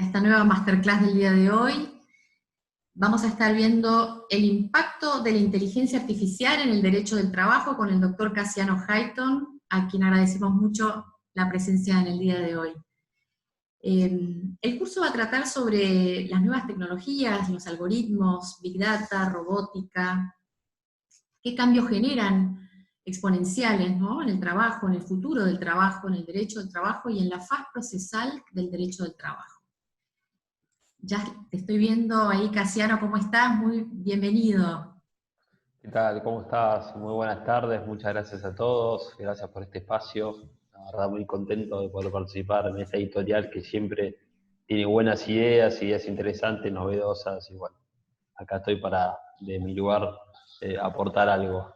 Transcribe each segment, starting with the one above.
a esta nueva masterclass del día de hoy. Vamos a estar viendo el impacto de la inteligencia artificial en el derecho del trabajo con el doctor Cassiano Highton, a quien agradecemos mucho la presencia en el día de hoy. El curso va a tratar sobre las nuevas tecnologías, los algoritmos, Big Data, robótica, qué cambios generan exponenciales, ¿no?, en el trabajo, en el futuro del trabajo, en el derecho del trabajo y en la faz procesal del derecho del trabajo. Ya te estoy viendo ahí, Cassiano, ¿cómo estás? Muy bienvenido. ¿Qué tal? ¿Cómo estás? Muy buenas tardes, muchas gracias a todos, gracias por este espacio. La verdad muy contento de poder participar en esta editorial que siempre tiene buenas ideas interesantes, novedosas, y bueno, acá estoy para, de mi lugar, aportar algo.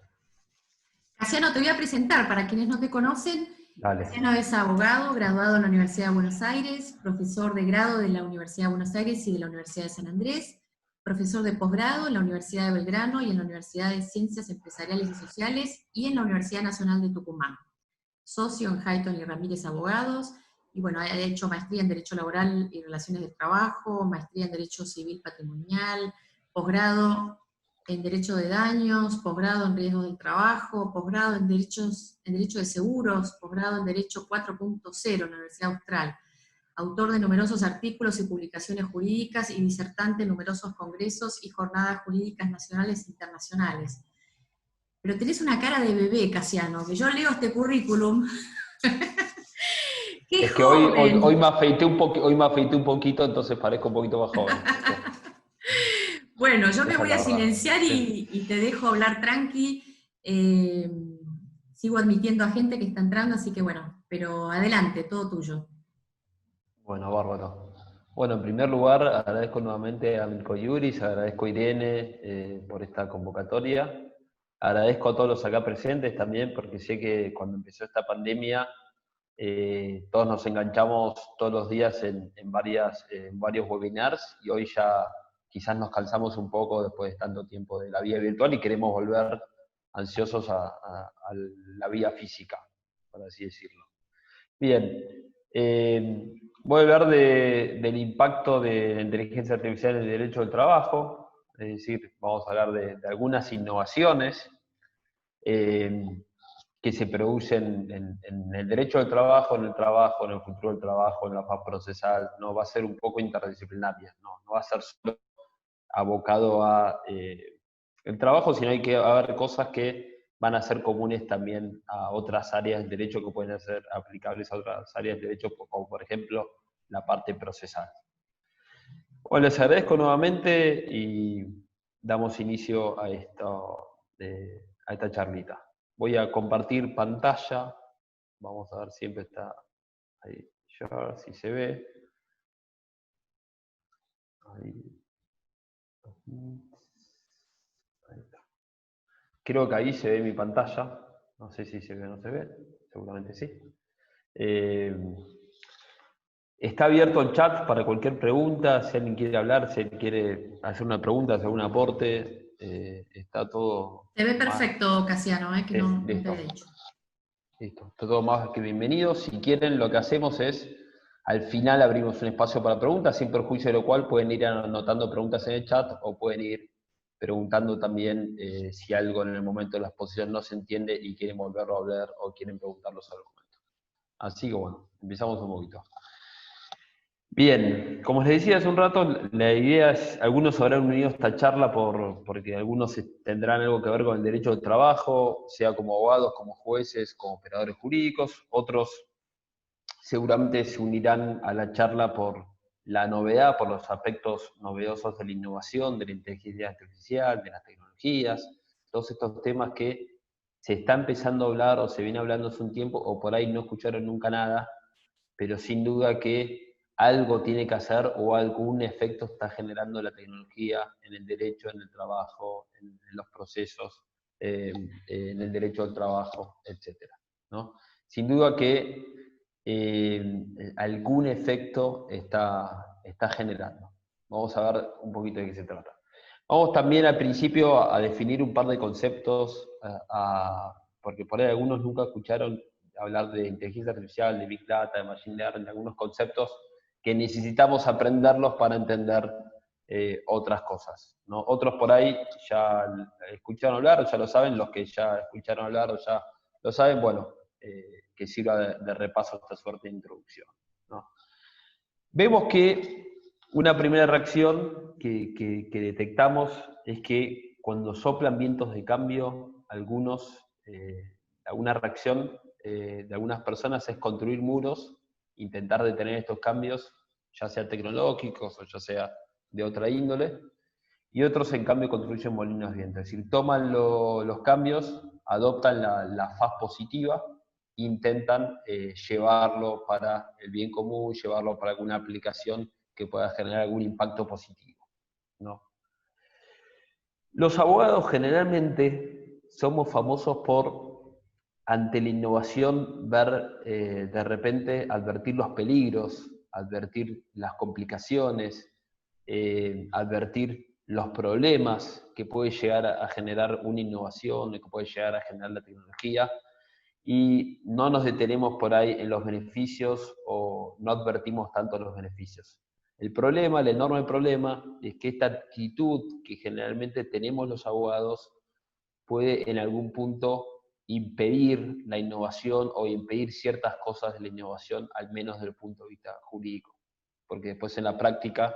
Cassiano, te voy a presentar, para quienes no te conocen. Dale. Cassiano es abogado, graduado en la Universidad de Buenos Aires, profesor de grado de la Universidad de Buenos Aires y de la Universidad de San Andrés, profesor de posgrado en la Universidad de Belgrano y en la Universidad de Ciencias Empresariales y Sociales y en la Universidad Nacional de Tucumán. Socio en Highton y Ramírez Abogados, y bueno, ha hecho maestría en Derecho Laboral y Relaciones de Trabajo, maestría en Derecho Civil Patrimonial, posgrado en Derecho de Daños, posgrado en Riesgos del Trabajo, posgrado en Derecho de Seguros, posgrado en Derecho 4.0 en la Universidad Austral, autor de numerosos artículos y publicaciones jurídicas y disertante en numerosos congresos y jornadas jurídicas nacionales e internacionales. Pero tenés una cara de bebé, Cassiano, que yo leo este currículum. ¡Qué Es que joven! hoy me afeité un poquito, entonces parezco un poquito más joven. Bueno, yo me Esa es voy a la verdad. silenciar Sí. y te dejo hablar tranqui. Sigo admitiendo a gente que está entrando, así que bueno, pero adelante, todo tuyo. Bueno, bárbaro. Bueno, en primer lugar, agradezco nuevamente a Milko Yuris, agradezco a Irene por esta convocatoria. Agradezco a todos los acá presentes también, porque sé que cuando empezó esta pandemia, todos nos enganchamos todos los días en varios webinars, y hoy ya quizás nos cansamos un poco después de tanto tiempo de la vía virtual y queremos volver ansiosos a la vía física, por así decirlo. Bien, voy a hablar del impacto de la inteligencia artificial en el derecho del trabajo, es decir, vamos a hablar de algunas innovaciones eh, que se producen en el derecho del trabajo, en el futuro del trabajo, en la faz procesal. No va a ser un poco interdisciplinaria, no va a ser solo abocado a el trabajo, sino hay que haber cosas que van a ser comunes también a otras áreas del derecho que pueden ser aplicables a otras áreas del derecho, como por ejemplo la parte procesal. Bueno, les agradezco nuevamente y damos inicio a esta charlita. Voy a compartir pantalla. Vamos a ver si siempre está ahí, ya, si se ve. Ahí. Ahí está. Creo que ahí se ve mi pantalla. No sé si se ve o no se ve. Seguramente sí. Está abierto el chat para cualquier pregunta. Si alguien quiere hablar, si alguien quiere hacer una pregunta, hacer un aporte, está todo Te ve más. perfecto, Cassiano, que no te Listo. había dicho. Listo. Está todo más que bienvenido. Si quieren, lo que hacemos es, al final abrimos un espacio para preguntas, sin perjuicio de lo cual pueden ir anotando preguntas en el chat o pueden ir preguntando también si algo en el momento de la exposición no se entiende y quieren volverlo a ver o quieren preguntarlo sobre el momento. Así que bueno, empezamos un poquito. Bien, como les decía hace un rato, la idea es, algunos habrán unido esta charla porque algunos tendrán algo que ver con el derecho del trabajo, sea como abogados, como jueces, como operadores jurídicos. Otros seguramente se unirán a la charla por la novedad, por los aspectos novedosos de la innovación, de la inteligencia artificial, de las tecnologías, todos estos temas que se está empezando a hablar o se viene hablando hace un tiempo, o por ahí no escucharon nunca nada, pero sin duda que algo tiene que hacer o algún efecto está generando la tecnología en el derecho, en el trabajo, en los procesos, en el derecho al trabajo, etc., ¿no? Sin duda que algún efecto está generando. Vamos a ver un poquito de qué se trata. Vamos también al principio a definir un par de conceptos, porque por ahí algunos nunca escucharon hablar de inteligencia artificial, de Big Data, de Machine Learning, de algunos conceptos que necesitamos aprenderlos para entender otras cosas, ¿no? Otros por ahí ya escucharon hablar, ya lo saben, los que ya escucharon hablar o ya lo saben, bueno, que sirva de repaso esta suerte de introducción, ¿no? Vemos que una primera reacción que detectamos es que cuando soplan vientos de cambio, alguna reacción de algunas personas es construir muros, intentar detener estos cambios, ya sea tecnológicos o ya sea de otra índole, y otros en cambio construyen molinos de viento, es decir, toman los cambios, adoptan la faz positiva, intentan llevarlo para el bien común, llevarlo para alguna aplicación que pueda generar algún impacto positivo, ¿no? Los abogados generalmente somos famosos por, ante la innovación, ver de repente, advertir los peligros, advertir las complicaciones, advertir los problemas que puede llegar a generar una innovación, que puede llegar a generar la tecnología, y no nos detenemos por ahí en los beneficios o no advertimos tanto los beneficios. El problema, el enorme problema, es que esta actitud que generalmente tenemos los abogados puede en algún punto impedir la innovación o impedir ciertas cosas de la innovación, al menos desde el punto de vista jurídico. Porque después en la práctica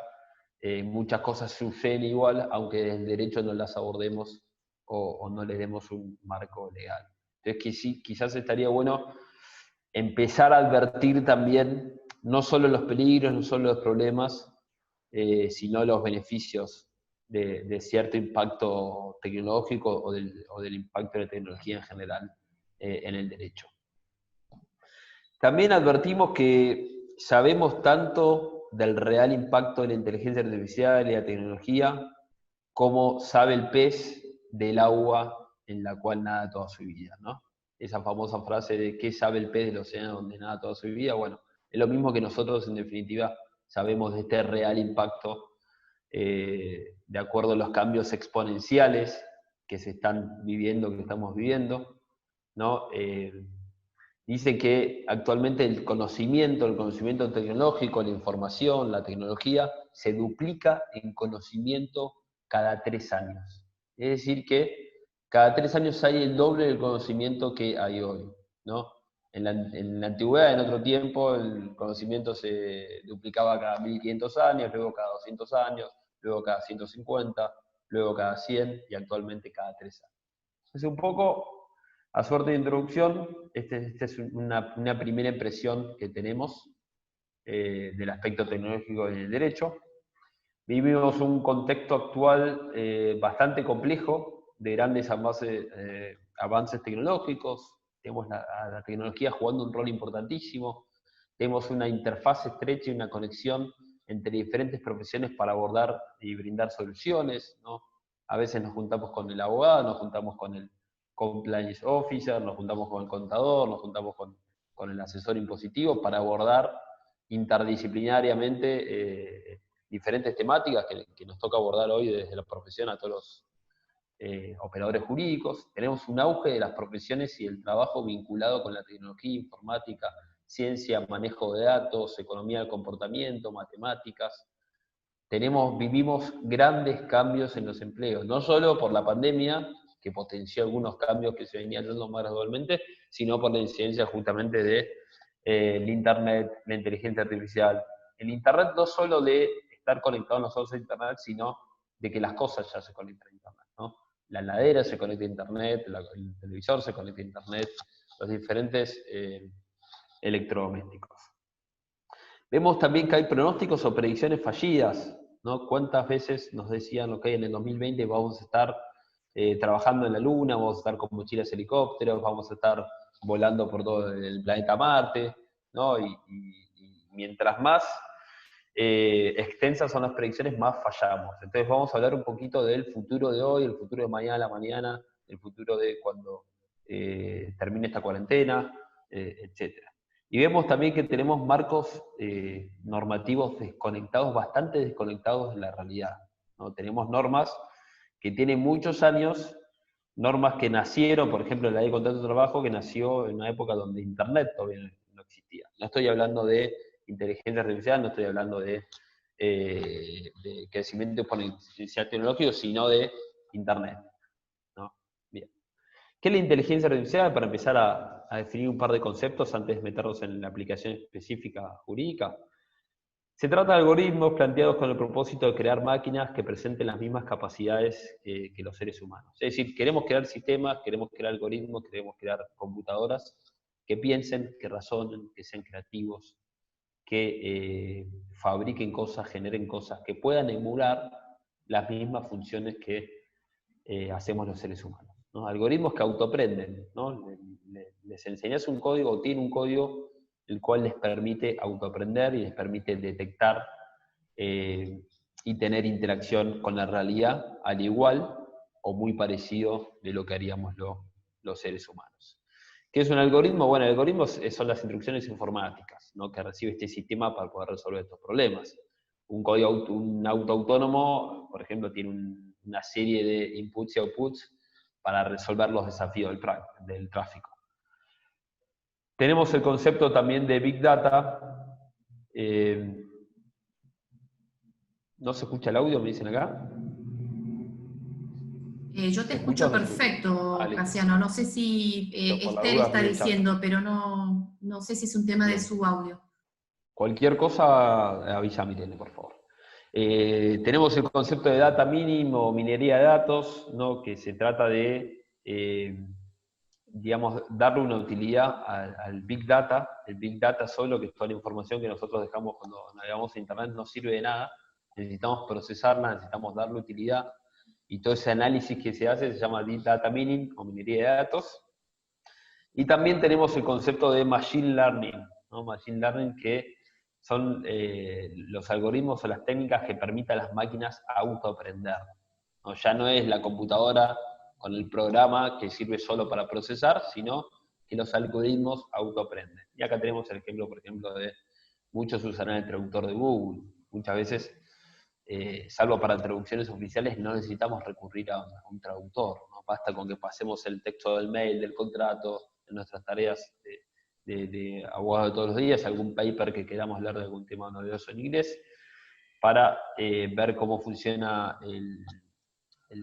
muchas cosas suceden igual, aunque desde el derecho no las abordemos o no le demos un marco legal. Entonces que sí, quizás estaría bueno empezar a advertir también no solo los peligros, no solo los problemas, sino los beneficios de cierto impacto tecnológico o del impacto de la tecnología en general en el derecho. También advertimos que sabemos tanto del real impacto de la inteligencia artificial y la tecnología como sabe el pez del agua en la cual nada toda su vida, ¿no? Esa famosa frase de ¿qué sabe el pez del océano donde nada toda su vida? Bueno, es lo mismo que nosotros en definitiva sabemos de este real impacto de acuerdo a los cambios exponenciales que se están viviendo, que estamos viviendo, ¿no? Dice que actualmente el conocimiento tecnológico, la información, la tecnología, se duplica en conocimiento cada 3 años. Es decir que cada 3 años hay el doble del conocimiento que hay hoy, ¿no? En la antigüedad, en otro tiempo, el conocimiento se duplicaba cada 1500 años, luego cada 200 años, luego cada 150, luego cada 100 y actualmente cada 3 años. Es un poco, a suerte de introducción, esta es una primera impresión que tenemos del aspecto tecnológico en el derecho. Vivimos un contexto actual bastante complejo, de grandes avances tecnológicos, tenemos la tecnología jugando un rol importantísimo, tenemos una interfaz estrecha y una conexión entre diferentes profesiones para abordar y brindar soluciones, ¿no? A veces nos juntamos con el abogado, nos juntamos con el compliance officer, nos juntamos con el contador, nos juntamos con el asesor impositivo para abordar interdisciplinariamente diferentes temáticas que nos toca abordar hoy desde la profesión a todos los operadores jurídicos. Tenemos un auge de las profesiones y el trabajo vinculado con la tecnología, informática, ciencia, manejo de datos, economía del comportamiento, matemáticas. Vivimos grandes cambios en los empleos, no solo por la pandemia, que potenció algunos cambios que se venían dando más gradualmente, sino por la incidencia justamente de el Internet, la inteligencia artificial. El Internet no solo de estar conectados nosotros a Internet, sino de que las cosas ya se conectan a Internet, ¿no? La heladera se conecta a Internet, el televisor se conecta a Internet, los diferentes electrodomésticos. Vemos también que hay pronósticos o predicciones fallidas, ¿no? ¿Cuántas veces nos decían, ok, en el 2020 vamos a estar trabajando en la Luna, vamos a estar con mochilas helicópteros, vamos a estar volando por todo el planeta Marte, ¿no? Y mientras más extensas son las predicciones, más fallamos. Entonces vamos a hablar un poquito del futuro de hoy, el futuro de mañana a la mañana, el futuro de cuando termine esta cuarentena, etc. Y vemos también que tenemos marcos normativos desconectados, bastante desconectados de la realidad, ¿no? Tenemos normas que tienen muchos años, normas que nacieron, por ejemplo, la ley de contrato de trabajo, que nació en una época donde Internet todavía no existía. No estoy hablando de inteligencia artificial, no estoy hablando de crecimiento exponencial tecnológico, sino de Internet, ¿no? Bien. ¿Qué es la inteligencia artificial? Para empezar a definir un par de conceptos antes de meternos en la aplicación específica jurídica. Se trata de algoritmos planteados con el propósito de crear máquinas que presenten las mismas capacidades que los seres humanos. Es decir, queremos crear sistemas, queremos crear algoritmos, queremos crear computadoras que piensen, que razonen, que sean creativos, que fabriquen cosas, generen cosas, que puedan emular las mismas funciones que hacemos los seres humanos, ¿no? Algoritmos que autoaprenden, ¿no? Les enseñas un código o tiene un código el cual les permite autoaprender y les permite detectar y tener interacción con la realidad al igual o muy parecido de lo que haríamos los seres humanos. ¿Qué es un algoritmo? Bueno, el algoritmo son las instrucciones informáticas, ¿no? Que recibe este sistema para poder resolver estos problemas. Un auto autónomo, por ejemplo, tiene una serie de inputs y outputs para resolver los desafíos del tráfico. Tenemos el concepto también de Big Data. ¿No se escucha el audio, me dicen acá? Yo te ¿Se escucha escucho o no se escucha? perfecto, Listo. Casiano. No sé si Yo por la Esther duda está abrí el chat. diciendo, pero no sé si es un tema de Bien. su audio. Cualquier cosa, avisa a Mirene, por favor. Tenemos el concepto de data mining o minería de datos, ¿no? Que se trata de, digamos, darle una utilidad al Big Data. El Big Data solo, que es toda la información que nosotros dejamos cuando navegamos en Internet, no sirve de nada. Necesitamos procesarla, necesitamos darle utilidad. Y todo ese análisis que se hace se llama Data Mining o minería de datos. Y también tenemos el concepto de Machine Learning, ¿no? Machine Learning, que son los algoritmos o las técnicas que permitan a las máquinas autoaprender, ¿no? Ya no es la computadora con el programa que sirve solo para procesar, sino que los algoritmos autoaprenden. Y acá tenemos el ejemplo, por ejemplo, de muchos usarán el traductor de Google. Muchas veces, salvo para traducciones oficiales, no necesitamos recurrir a un traductor, ¿no? Basta con que pasemos el texto del mail, del contrato, en nuestras tareas de abogado de todos los días, algún paper que queramos leer de algún tema novedoso en inglés, para ver cómo funciona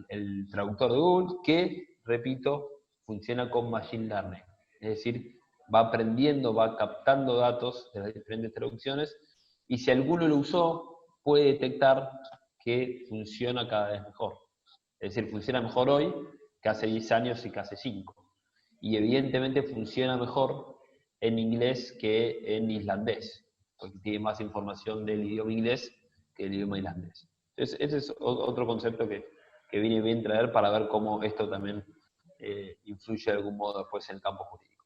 el traductor de Google, que, repito, funciona con Machine Learning. Es decir, va aprendiendo, va captando datos de las diferentes traducciones, y si alguno lo usó, puede detectar que funciona cada vez mejor. Es decir, funciona mejor hoy que hace 10 años y que hace 5. Y evidentemente funciona mejor en inglés que en islandés, porque tiene más información del idioma inglés que del idioma islandés. Entonces, ese es otro concepto que viene bien traer para ver cómo esto también influye de algún modo después en el campo jurídico.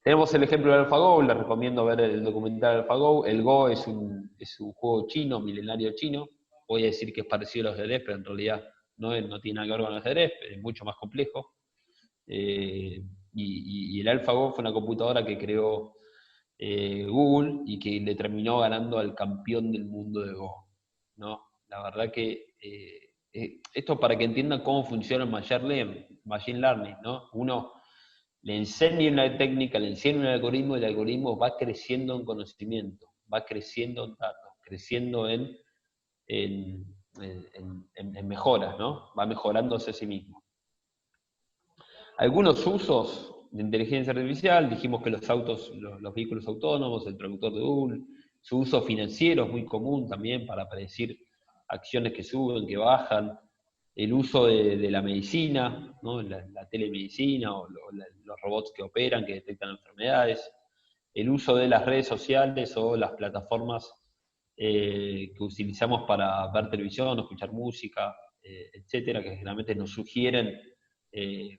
Tenemos el ejemplo del AlphaGo, les recomiendo ver el documental AlphaGo. El Go es un juego chino, milenario chino. Voy a decir que es parecido al ajedrez, pero en realidad no tiene nada que ver con el ajedrez, es mucho más complejo. Y el AlphaGo fue una computadora que creó Google y que le terminó ganando al campeón del mundo de Go, ¿no? La verdad que esto para que entiendan cómo funciona el Machine Learning, ¿no? Uno le enseña una técnica, le enseña un algoritmo, y el algoritmo va creciendo en conocimiento, va creciendo en datos, creciendo en mejoras, ¿no? Va mejorándose a sí mismo. Algunos usos de inteligencia artificial, dijimos que los vehículos autónomos, el traductor de Google, su uso financiero es muy común también para predecir acciones que suben, que bajan, el uso de la medicina, ¿no? la telemedicina o los robots que operan, que detectan enfermedades, el uso de las redes sociales o las plataformas que utilizamos para ver televisión, escuchar música, etcétera, que generalmente nos sugieren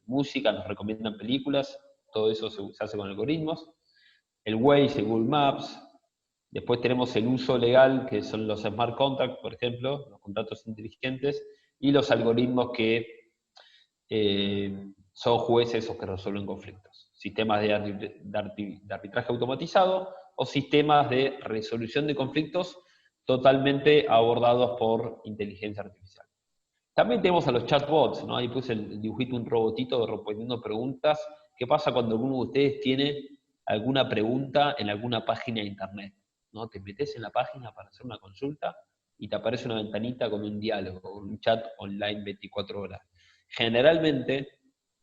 música, nos recomiendan películas, todo eso se hace con algoritmos. El Waze, el Google Maps. Después tenemos el uso legal, que son los smart contracts, por ejemplo, los contratos inteligentes, y los algoritmos que son jueces o que resuelven conflictos. Sistemas de arbitraje automatizado o sistemas de resolución de conflictos totalmente abordados por inteligencia artificial. También tenemos a los chatbots, ¿no? Ahí puse el dibujito, un robotito respondiendo preguntas. ¿Qué pasa cuando alguno de ustedes tiene alguna pregunta en alguna página de internet, ¿no? Te metes en la página para hacer una consulta y te aparece una ventanita con un diálogo, un chat online 24 horas. Generalmente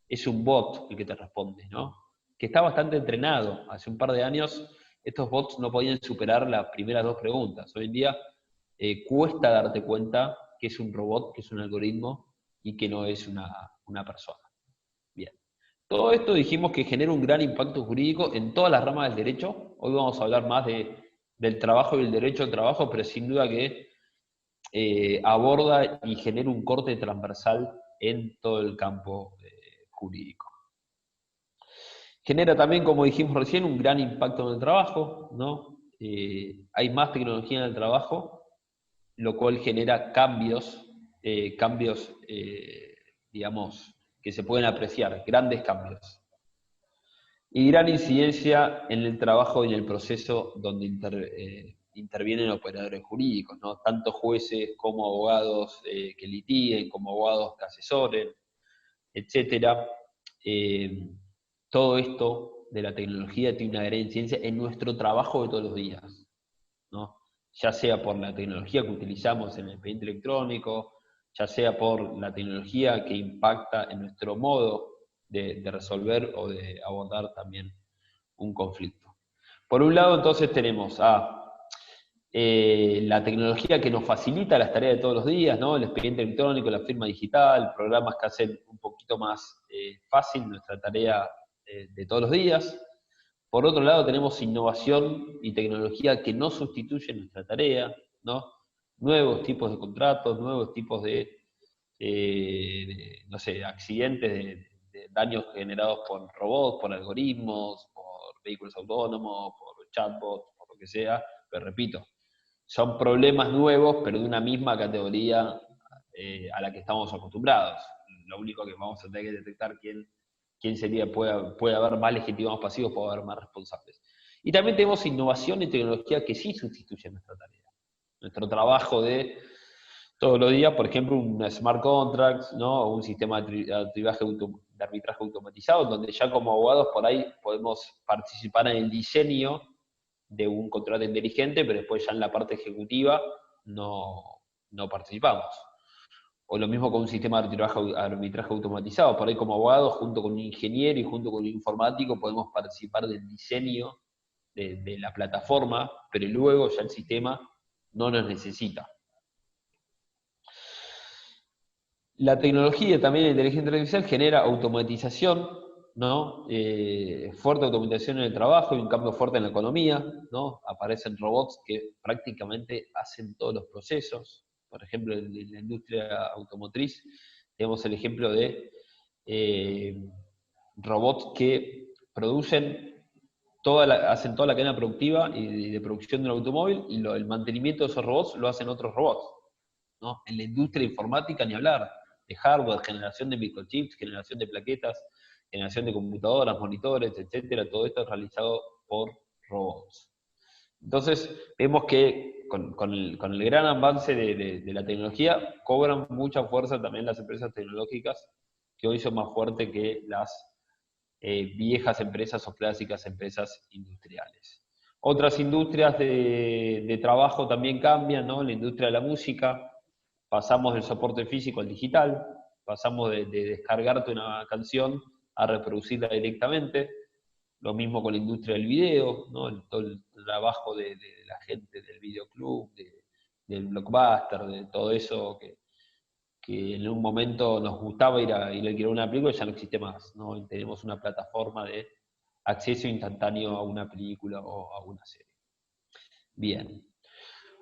es un bot el que te responde, ¿no? Que está bastante entrenado. Hace un par de años estos bots no podían superar las primeras 2 preguntas. Hoy en día cuesta darte cuenta que es un robot, que es un algoritmo y que no es una persona. Bien. Todo esto dijimos que genera un gran impacto jurídico en todas las ramas del derecho. Hoy vamos a hablar más del trabajo y el derecho al trabajo, pero sin duda que aborda y genera un corte transversal en todo el campo jurídico. Genera también, como dijimos recién, un gran impacto en el trabajo, ¿no? Hay más tecnología en el trabajo, lo cual genera cambios, digamos, que se pueden apreciar, grandes cambios. Y gran incidencia en el trabajo y en el proceso donde intervienen operadores jurídicos, ¿no? Tanto jueces como abogados que litiguen, como abogados que asesoren, etcétera. Todo esto de la tecnología tiene una gran incidencia en nuestro trabajo de todos los días, ¿no? Ya sea por la tecnología que utilizamos en el expediente electrónico, ya sea por la tecnología que impacta en nuestro modo de resolver o de abordar también un conflicto. Por un lado, entonces, tenemos la tecnología que nos facilita las tareas de todos los días, ¿no? El expediente electrónico, la firma digital, programas que hacen un poquito más fácil nuestra tarea de todos los días. Por otro lado, tenemos innovación y tecnología que no sustituyen nuestra tarea, ¿no? Nuevos tipos de contratos, nuevos tipos no sé, accidentes, de daños generados por robots, por algoritmos, por vehículos autónomos, por chatbots, por lo que sea, pero repito, son problemas nuevos, pero de una misma categoría a la que estamos acostumbrados. Lo único que vamos a tener que detectar quién sería, puede haber más legitimados pasivos, puede haber más responsables. Y también tenemos innovación y tecnología que sí sustituyen nuestra tarea. Nuestro trabajo de todos los días, por ejemplo, un smart contract, ¿no? O un sistema de arbitraje automatizado, donde ya como abogados por ahí podemos participar en el diseño de un contrato inteligente, pero después ya en la parte ejecutiva no participamos. O lo mismo con un sistema de arbitraje automatizado. Por ahí como abogado, junto con un ingeniero y junto con un informático, podemos participar del diseño de la plataforma, pero luego ya el sistema no nos necesita. La tecnología también, la inteligencia artificial, genera automatización, ¿no? Fuerte automatización en el trabajo y un cambio fuerte en la economía, ¿no? Aparecen robots que prácticamente hacen todos los procesos. Por ejemplo, en la industria automotriz tenemos el ejemplo de robots que hacen toda la cadena productiva y de producción del automóvil, y el mantenimiento de esos robots lo hacen otros robots, ¿no? En la industria informática ni hablar, de hardware, generación de microchips, generación de plaquetas, generación de computadoras, monitores, etcétera, todo esto es realizado por robots. Entonces, vemos que con el gran avance de la tecnología, cobran mucha fuerza también las empresas tecnológicas, que hoy son más fuertes que las viejas empresas o clásicas empresas industriales. Otras industrias de trabajo también cambian, ¿no? La industria de la música, pasamos del soporte físico al digital, pasamos de descargarte una canción a reproducirla directamente. Lo mismo con la industria del video, ¿no? Todo el trabajo de la gente del videoclub, del blockbuster, de todo eso que en un momento nos gustaba ir a alquilar una película, ya no existe más, ¿no? Y tenemos una plataforma de acceso instantáneo a una película o a una serie. Bien.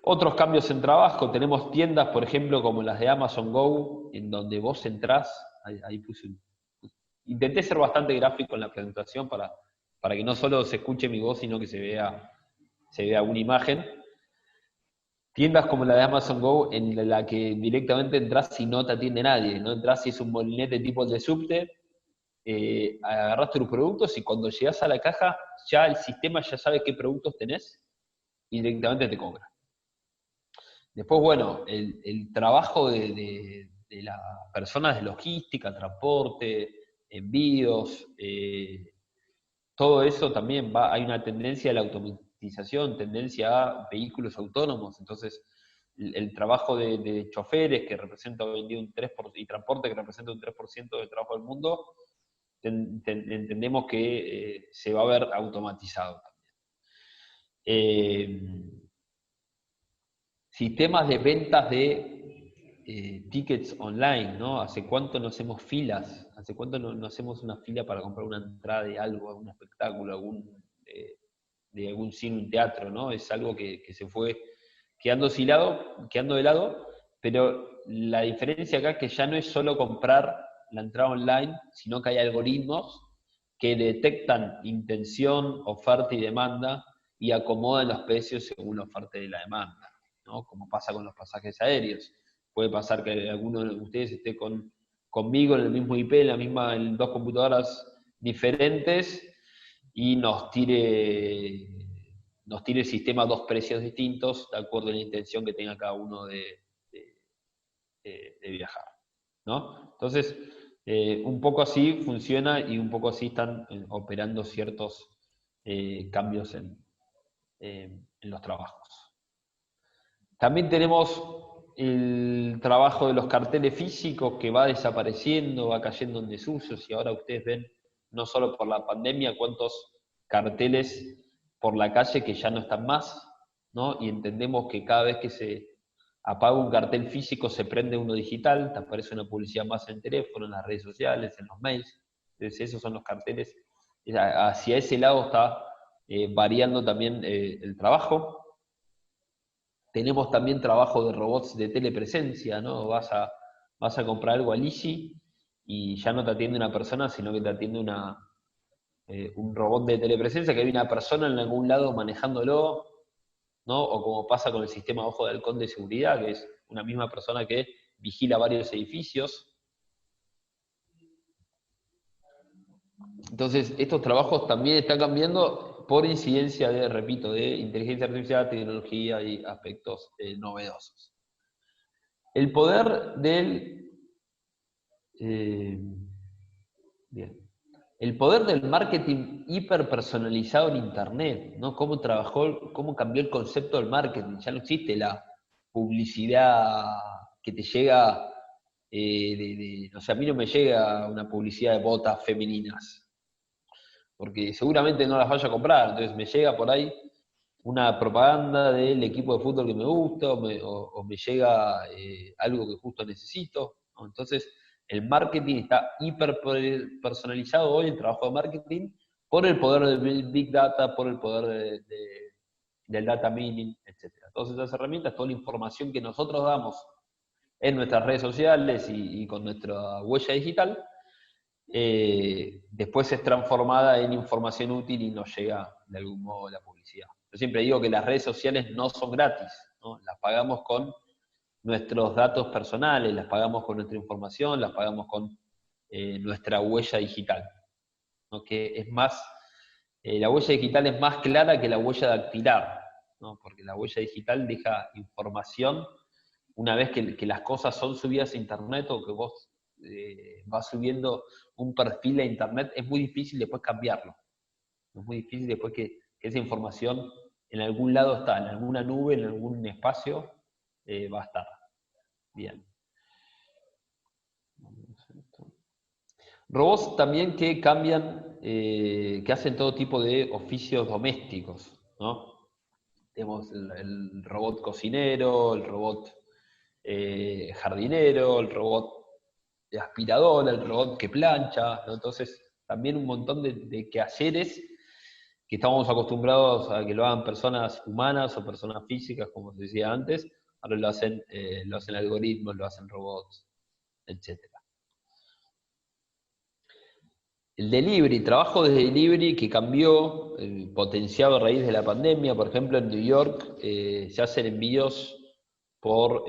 Otros cambios en trabajo, tenemos tiendas, por ejemplo, como las de Amazon Go, en donde vos entrás, ahí puse intenté ser bastante gráfico en la presentación para que no solo se escuche mi voz, sino que se vea una imagen. Tiendas como la de Amazon Go, en la que directamente entras y no te atiende nadie, no entras y es un molinete tipo el de subte, agarras tus productos y cuando llegas a la caja, ya el sistema ya sabe qué productos tenés y directamente te cobra. Después, bueno, el trabajo de las personas de logística, transporte, envíos, todo eso también hay una tendencia a la automatización, tendencia a vehículos autónomos. Entonces, el trabajo de choferes, que representa hoy en día un 3%, y transporte, que representa un 3% del trabajo del mundo, entendemos que se va a ver automatizado también. Sistemas de ventas de tickets online, ¿no? ¿Hace cuánto no hacemos filas? ¿Hace cuánto no hacemos una fila para comprar una entrada de algo, algún espectáculo, de algún cine, un teatro, ¿no? Es algo que se fue quedando de lado, pero la diferencia acá es que ya no es solo comprar la entrada online, sino que hay algoritmos que detectan intención, oferta y demanda y acomodan los precios según la oferta y la demanda, ¿no? Como pasa con los pasajes aéreos. Puede pasar que alguno de ustedes esté conmigo en el mismo IP, en dos computadoras diferentes, y nos tire el sistema dos precios distintos de acuerdo a la intención que tenga cada uno de viajar, ¿no? Entonces, un poco así funciona y un poco así están operando ciertos cambios en los trabajos. También tenemos el trabajo de los carteles físicos que va desapareciendo, va cayendo en desuso, y ahora ustedes ven, no solo por la pandemia, cuántos carteles por la calle que ya no están más, ¿no? Y entendemos que cada vez que se apaga un cartel físico se prende uno digital, te aparece una publicidad más en el teléfono, en las redes sociales, en los mails. Entonces esos son los carteles. Hacia ese lado está variando también el trabajo. Tenemos también trabajo de robots de telepresencia, ¿no? Vas a comprar algo al Easy y ya no te atiende una persona, sino que te atiende un robot de telepresencia, que hay una persona en algún lado manejándolo, ¿no? O como pasa con el sistema Ojo de Halcón de seguridad, que es una misma persona que vigila varios edificios. Entonces, estos trabajos también están cambiando por incidencia repito, de inteligencia artificial, tecnología y aspectos novedosos. El poder bien. El poder del marketing hiperpersonalizado en Internet, ¿no? Cómo cambió el concepto del marketing. Ya no existe la publicidad que te llega, o sea, a mí no me llega una publicidad de botas femeninas, porque seguramente no las vaya a comprar, entonces me llega por ahí una propaganda del equipo de fútbol que me gusta, o me llega algo que justo necesito, ¿no? Entonces, el marketing está hiper personalizado hoy, el trabajo de marketing, por el poder del Big Data, por el poder del data mining, etc. Todas esas herramientas, toda la información que nosotros damos en nuestras redes sociales y con nuestra huella digital, después es transformada en información útil y nos llega de algún modo la publicidad. Yo siempre digo que las redes sociales no son gratis, ¿no? Las pagamos con nuestros datos personales, las pagamos con nuestra información, las pagamos con nuestra huella digital, ¿no? Que es más, la huella digital es más clara que la huella dactilar, ¿no? Porque la huella digital deja información una vez que las cosas son subidas a internet, o que vos vas subiendo un perfil a internet, es muy difícil después cambiarlo. Es muy difícil después que esa información en algún lado está, en alguna nube, en algún espacio, va a estar. Bien. Robots también que cambian, que hacen todo tipo de oficios domésticos, ¿no? Tenemos el robot cocinero, el robot jardinero, el robot de aspiradora, el robot que plancha, ¿no? Entonces, también un montón de quehaceres que estábamos acostumbrados a que lo hagan personas humanas o personas físicas, como se decía antes, ahora lo hacen algoritmos, lo hacen robots, etc. El delivery, trabajo de delivery que cambió, potenciado a raíz de la pandemia. Por ejemplo, en New York se hacen envíos por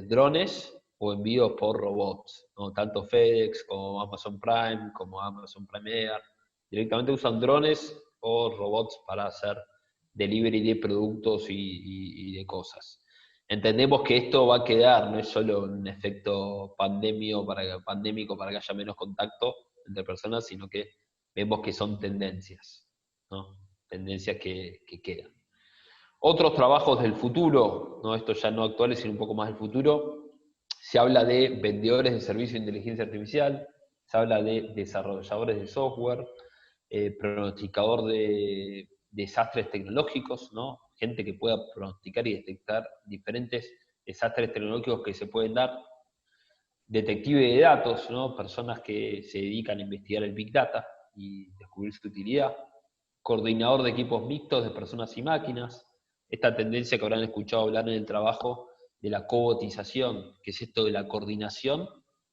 drones o envíos por robots, ¿no? Tanto FedEx como Amazon Prime, como Amazon Prime Air. Directamente usan drones o robots para hacer delivery de productos y de cosas. Entendemos que esto va a quedar, no es solo un efecto pandémico para que haya menos contacto entre personas, sino que vemos que son tendencias, ¿no? Tendencias que quedan. Otros trabajos del futuro, ¿no? Esto ya no actuales, sino un poco más del futuro, se habla de vendedores de servicios de inteligencia artificial, se habla de desarrolladores de software, pronosticador de desastres tecnológicos, ¿no? Gente que pueda pronosticar y detectar diferentes desastres tecnológicos que se pueden dar, detective de datos, ¿no? Personas que se dedican a investigar el Big Data y descubrir su utilidad, coordinador de equipos mixtos de personas y máquinas, esta tendencia que habrán escuchado hablar en el trabajo de la cobotización, que es esto de la coordinación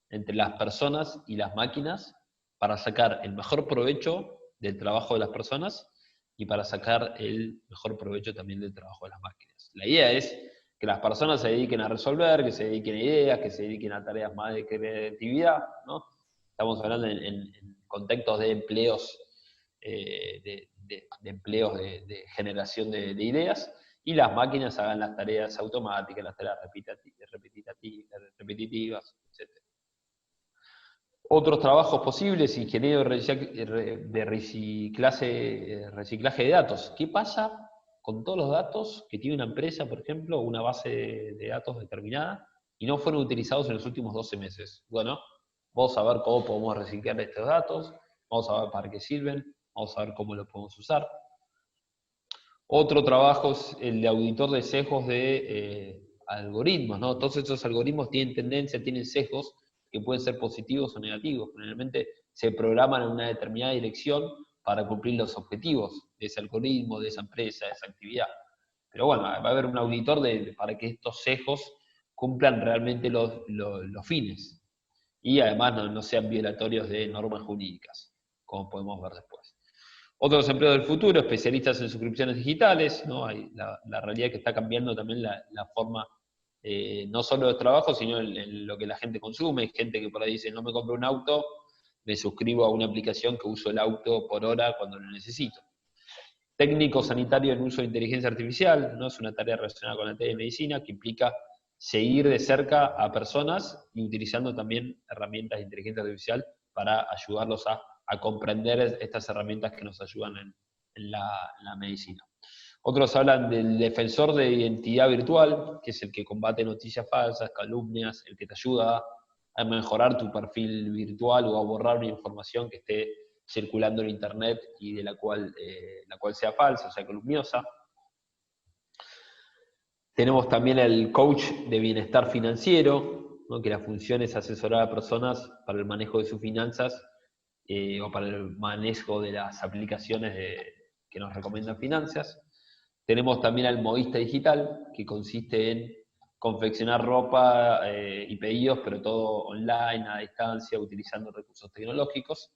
entre las personas y las máquinas para sacar el mejor provecho del trabajo de las personas y para sacar el mejor provecho también del trabajo de las máquinas. La idea es que las personas se dediquen a resolver, que se dediquen a ideas, que se dediquen a tareas más de creatividad, ¿no? Estamos hablando en contextos de empleos, de empleos de generación de ideas, y las máquinas hagan las tareas automáticas, las tareas repetitivas, etc. Otros trabajos posibles, ingeniero de reciclaje de datos. ¿Qué pasa con todos los datos que tiene una empresa, por ejemplo, una base de datos determinada, y no fueron utilizados en los últimos 12 meses? Bueno, vamos a ver cómo podemos reciclar estos datos, vamos a ver para qué sirven, vamos a ver cómo los podemos usar. Otro trabajo es el de auditor de sesgos de algoritmos, ¿no? Todos estos algoritmos tienen tendencia, tienen sesgos que pueden ser positivos o negativos. Generalmente se programan en una determinada dirección para cumplir los objetivos de ese algoritmo, de esa empresa, de esa actividad. Pero bueno, va a haber un auditor para que estos sesgos cumplan realmente los fines. Y además no sean violatorios de normas jurídicas, como podemos ver después. Otros empleos del futuro, especialistas en suscripciones digitales, ¿no? La realidad es que está cambiando también la forma, no solo de trabajo, sino en lo que la gente consume. Hay gente que por ahí dice, no me compro un auto, me suscribo a una aplicación que uso el auto por hora cuando lo necesito. Técnico sanitario en uso de inteligencia artificial, ¿no? Es una tarea relacionada con la telemedicina que implica seguir de cerca a personas y utilizando también herramientas de inteligencia artificial para ayudarlos a comprender estas herramientas que nos ayudan en la medicina. Otros hablan del defensor de identidad virtual, que es el que combate noticias falsas, calumnias, el que te ayuda a mejorar tu perfil virtual o a borrar una información que esté circulando en internet y de la cual sea falsa, o sea, calumniosa. Tenemos también el coach de bienestar financiero, ¿no? Que la función es asesorar a personas para el manejo de sus finanzas o para el manejo de las aplicaciones que nos recomiendan finanzas. Tenemos también al modista digital, que consiste en confeccionar ropa y pedidos, pero todo online, a distancia, utilizando recursos tecnológicos.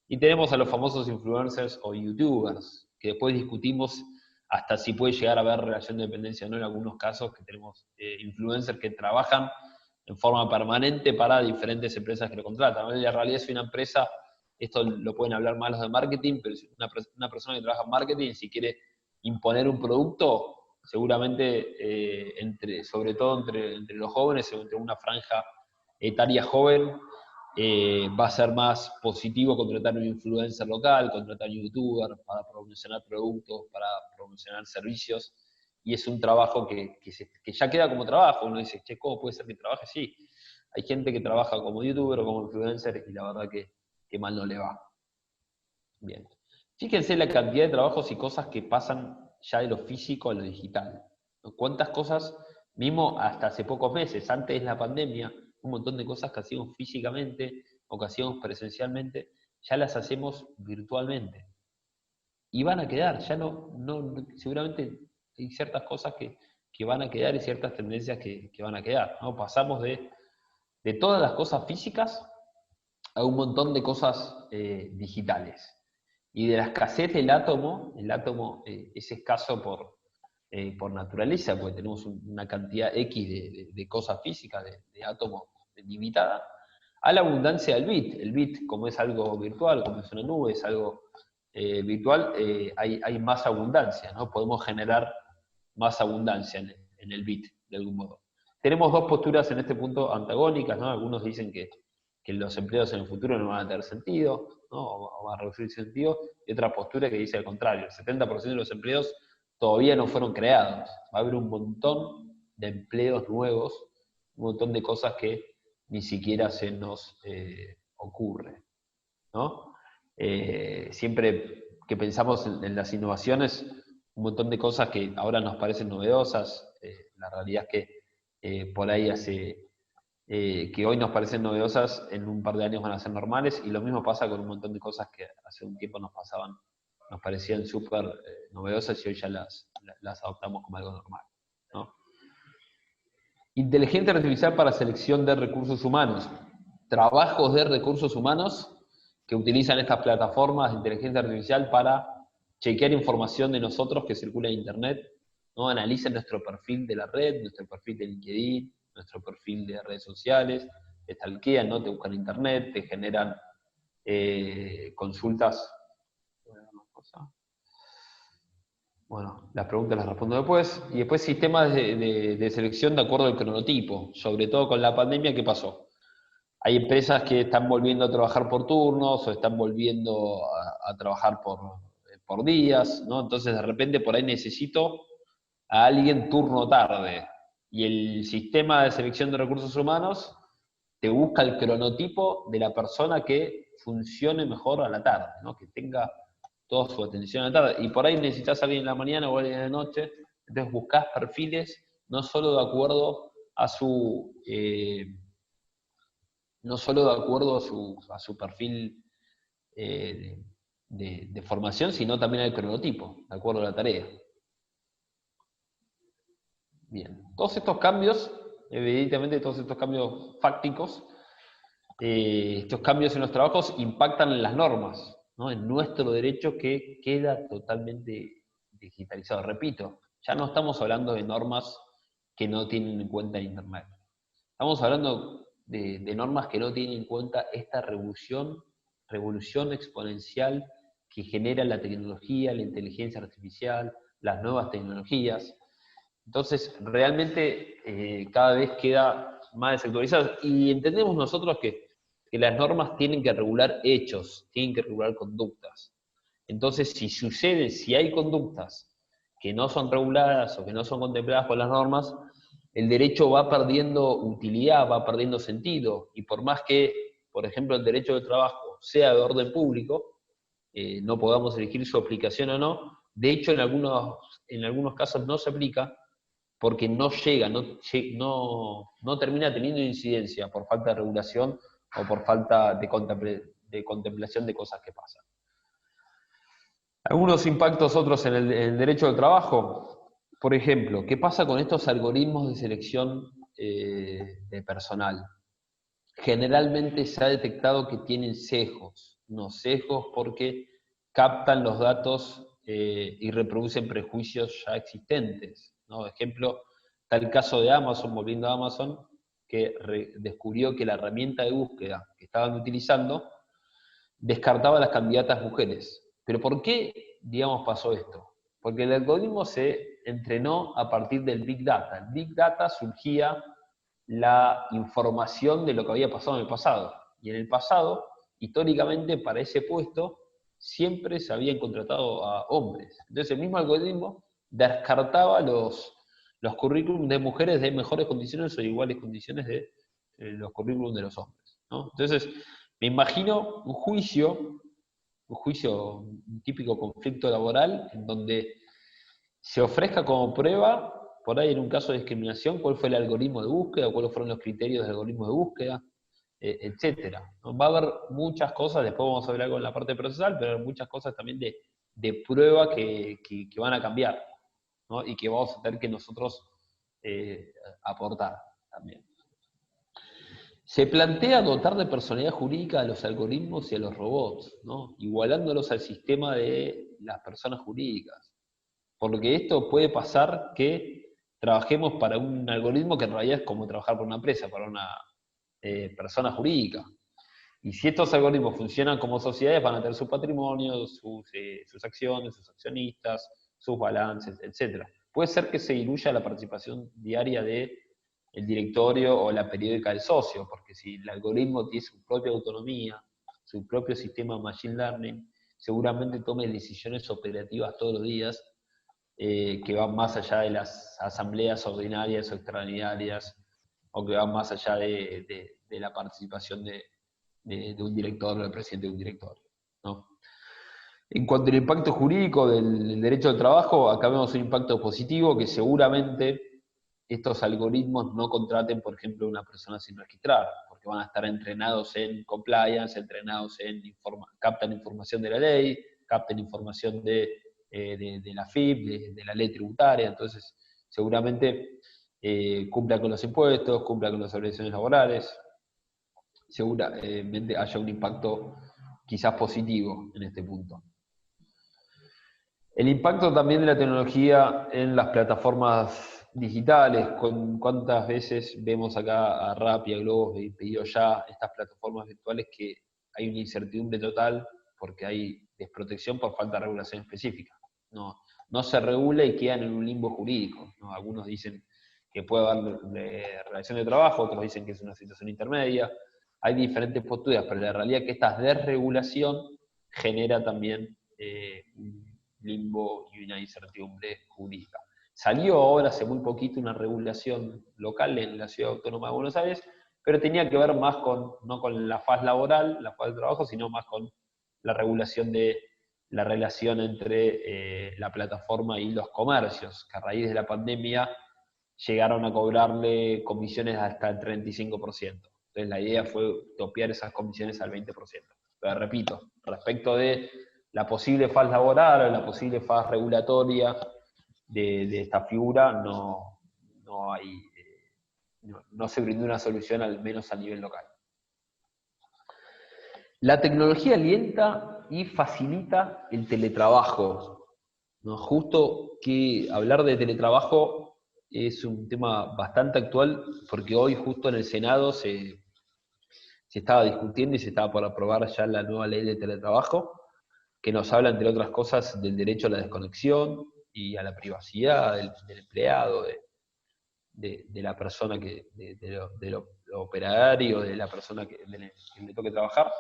Y tenemos a los famosos influencers o youtubers, que después discutimos hasta si puede llegar a haber relación de dependencia o no en algunos casos, que tenemos influencers que trabajan en forma permanente para diferentes empresas que lo contratan. En la realidad, si una empresa, esto lo pueden hablar más los de marketing, pero si una persona que trabaja en marketing, si quiere imponer un producto, seguramente, sobre todo entre los jóvenes, entre una franja etaria joven, va a ser más positivo contratar un influencer local, contratar un youtuber para promocionar productos, para promocionar servicios, y es un trabajo que ya queda como trabajo. Uno dice, che, ¿cómo puede ser que trabaje? Sí, hay gente que trabaja como youtuber o como influencer y la verdad que mal no le va. Bien. Fíjense la cantidad de trabajos y cosas que pasan ya de lo físico a lo digital. ¿Cuántas cosas, mismo hasta hace pocos meses, antes de la pandemia, un montón de cosas que hacíamos físicamente o que hacíamos presencialmente, ya las hacemos virtualmente? Y van a quedar, ya seguramente hay ciertas cosas que van a quedar y ciertas tendencias que van a quedar, ¿no? Pasamos de todas las cosas físicas a un montón de cosas digitales. Y de la escasez del átomo, el átomo es escaso por naturaleza, porque tenemos una cantidad X de cosas físicas, de átomos limitada, a la abundancia del bit. El bit, como es algo virtual, como es una nube, es algo virtual, hay más abundancia, ¿no? Podemos generar más abundancia en el bit, de algún modo. Tenemos dos posturas en este punto antagónicas, ¿no? Algunos dicen que los empleos en el futuro no van a tener sentido, ¿no? O van a reducir sentido, y otra postura que dice al contrario, el 70% de los empleos todavía no fueron creados. Va a haber un montón de empleos nuevos, un montón de cosas que ni siquiera se nos ocurre, ¿no? Siempre que pensamos en las innovaciones, un montón de cosas que ahora nos parecen novedosas, la realidad es que por ahí que hoy nos parecen novedosas, en un par de años van a ser normales, y lo mismo pasa con un montón de cosas que hace un tiempo nos parecían súper novedosas y hoy ya las adoptamos como algo normal, ¿no? Inteligencia artificial para selección de recursos humanos. Trabajos de recursos humanos que utilizan estas plataformas de inteligencia artificial para chequear información de nosotros que circula en Internet, ¿no? Analizan nuestro perfil de la red, nuestro perfil de LinkedIn, nuestro perfil de redes sociales, te stalkean, ¿no? Te buscan en Internet, te generan consultas. Bueno, las preguntas las respondo después. Y después sistemas de selección de acuerdo al cronotipo. Sobre todo con la pandemia, ¿qué pasó? Hay empresas que están volviendo a trabajar por turnos o están volviendo a trabajar por días, ¿no? Entonces de repente por ahí necesito a alguien turno tarde. Y el sistema de selección de recursos humanos te busca el cronotipo de la persona que funcione mejor a la tarde, ¿no? Que tenga toda su atención a la tarde. Y por ahí necesitas a alguien en la mañana o alguien en la noche, entonces buscas perfiles no solo de acuerdo a no solo de acuerdo a su perfil de formación, sino también al cronotipo, de acuerdo a la tarea. Bien, todos estos cambios, evidentemente todos estos cambios fácticos, estos cambios en los trabajos impactan en las normas, ¿no? En nuestro derecho que queda totalmente digitalizado. Repito, ya no estamos hablando de normas que no tienen en cuenta el Internet. Estamos hablando de normas que no tienen en cuenta esta revolución exponencial que genera la tecnología, la inteligencia artificial, las nuevas tecnologías. Entonces, realmente cada vez queda más desactualizado. Y entendemos nosotros que las normas tienen que regular hechos, tienen que regular conductas. Entonces, si hay conductas que no son reguladas o que no son contempladas por las normas, el derecho va perdiendo utilidad, va perdiendo sentido. Y por más que, por ejemplo, el derecho del trabajo sea de orden público, no podamos elegir su aplicación o no, de hecho en algunos casos no se aplica porque no llega, no termina teniendo incidencia por falta de regulación o por falta de contemplación de cosas que pasan. Algunos impactos otros en el derecho del trabajo. Por ejemplo, ¿qué pasa con estos algoritmos de selección de personal? Generalmente se ha detectado que tienen sesgos, unos sesgos porque captan los datos y reproducen prejuicios ya existentes, ¿no? Ejemplo, está el caso de Amazon, volviendo a Amazon, que descubrió que la herramienta de búsqueda que estaban utilizando descartaba a las candidatas mujeres. ¿Pero por qué, digamos, pasó esto? Porque el algoritmo se entrenó a partir del Big Data. El Big Data surgía la información de lo que había pasado en el pasado. Y en el pasado, históricamente, para ese puesto, siempre se habían contratado a hombres. Entonces el mismo algoritmo descartaba los currículums de mujeres de mejores condiciones o iguales condiciones de los currículums de los hombres, ¿no? Entonces, me imagino un típico conflicto laboral, en donde se ofrezca como prueba, por ahí en un caso de discriminación, cuál fue el algoritmo de búsqueda, cuáles fueron los criterios del algoritmo de búsqueda, etcétera. Va a haber muchas cosas, después vamos a ver algo en la parte procesal, pero hay muchas cosas también de prueba que van a cambiar, ¿no? Y que vamos a tener que nosotros aportar también. Se plantea dotar de personalidad jurídica a los algoritmos y a los robots, ¿no? Igualándolos al sistema de las personas jurídicas. Porque esto puede pasar que trabajemos para un algoritmo que en realidad es como trabajar para una empresa, para una persona jurídica. Y si estos algoritmos funcionan como sociedades, van a tener su patrimonio, sus acciones, sus accionistas, sus balances, etc. Puede ser que se diluya la participación diaria del directorio o la periódica del socio, porque si el algoritmo tiene su propia autonomía, su propio sistema de machine learning, seguramente tome decisiones operativas todos los días, que van más allá de las asambleas ordinarias o extraordinarias, o que van más allá de la participación de un director o del presidente de un directorio, ¿no? En cuanto al impacto jurídico del derecho al trabajo, acá vemos un impacto positivo que seguramente estos algoritmos no contraten, por ejemplo, a una persona sin registrar, porque van a estar entrenados en compliance, entrenados en captan información de la ley, captan información de la FIP, de la ley tributaria, entonces seguramente cumpla con los impuestos, cumpla con las obligaciones laborales, seguramente haya un impacto quizás positivo en este punto. El impacto también de la tecnología en las plataformas digitales, cuántas veces vemos acá a Rappi, a Globo y Pedido Ya, estas plataformas virtuales que hay una incertidumbre total porque hay desprotección por falta de regulación específica. No se regula y quedan en un limbo jurídico, ¿no? Algunos dicen que puede haber relación de trabajo, otros dicen que es una situación intermedia. Hay diferentes posturas, pero la realidad es que esta desregulación genera también un limbo y una incertidumbre jurídica. Salió ahora hace muy poquito una regulación local en la Ciudad Autónoma de Buenos Aires, pero tenía que ver más no con la faz laboral, la faz del trabajo, sino más con la regulación de la relación entre la plataforma y los comercios, que a raíz de la pandemia llegaron a cobrarle comisiones hasta el 35%. Entonces la idea fue topear esas comisiones al 20%. Pero repito, respecto de la posible faz laboral o la posible faz regulatoria de esta figura, no se brindó una solución, al menos a nivel local. La tecnología alienta y facilita el teletrabajo, ¿no? Justo que hablar de teletrabajo es un tema bastante actual, porque hoy justo en el Senado se estaba discutiendo y se estaba por aprobar ya la nueva ley de teletrabajo, que nos habla, entre otras cosas, del derecho a la desconexión y a la privacidad del empleado, de la persona de lo operario, de la persona que le toque trabajar.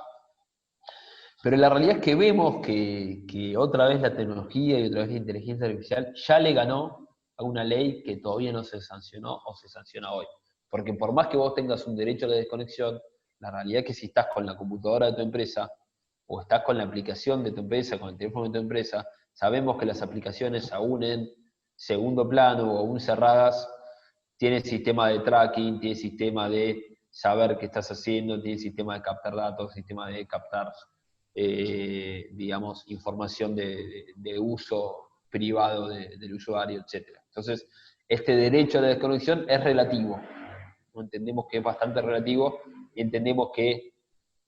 Pero la realidad es que vemos que otra vez la tecnología y otra vez la inteligencia artificial ya le ganó a una ley que todavía no se sancionó o se sanciona hoy. Porque por más que vos tengas un derecho a la desconexión, la realidad es que si estás con la computadora de tu empresa o estás con la aplicación de tu empresa, con el teléfono de tu empresa, sabemos que las aplicaciones aún en segundo plano o aún cerradas tienen sistema de tracking, tienen sistema de saber qué estás haciendo, tienen sistema de captar datos, sistema de captar digamos, información de uso privado del usuario, etc. Entonces, este derecho a la desconexión es relativo. Entendemos que es bastante relativo y entendemos que,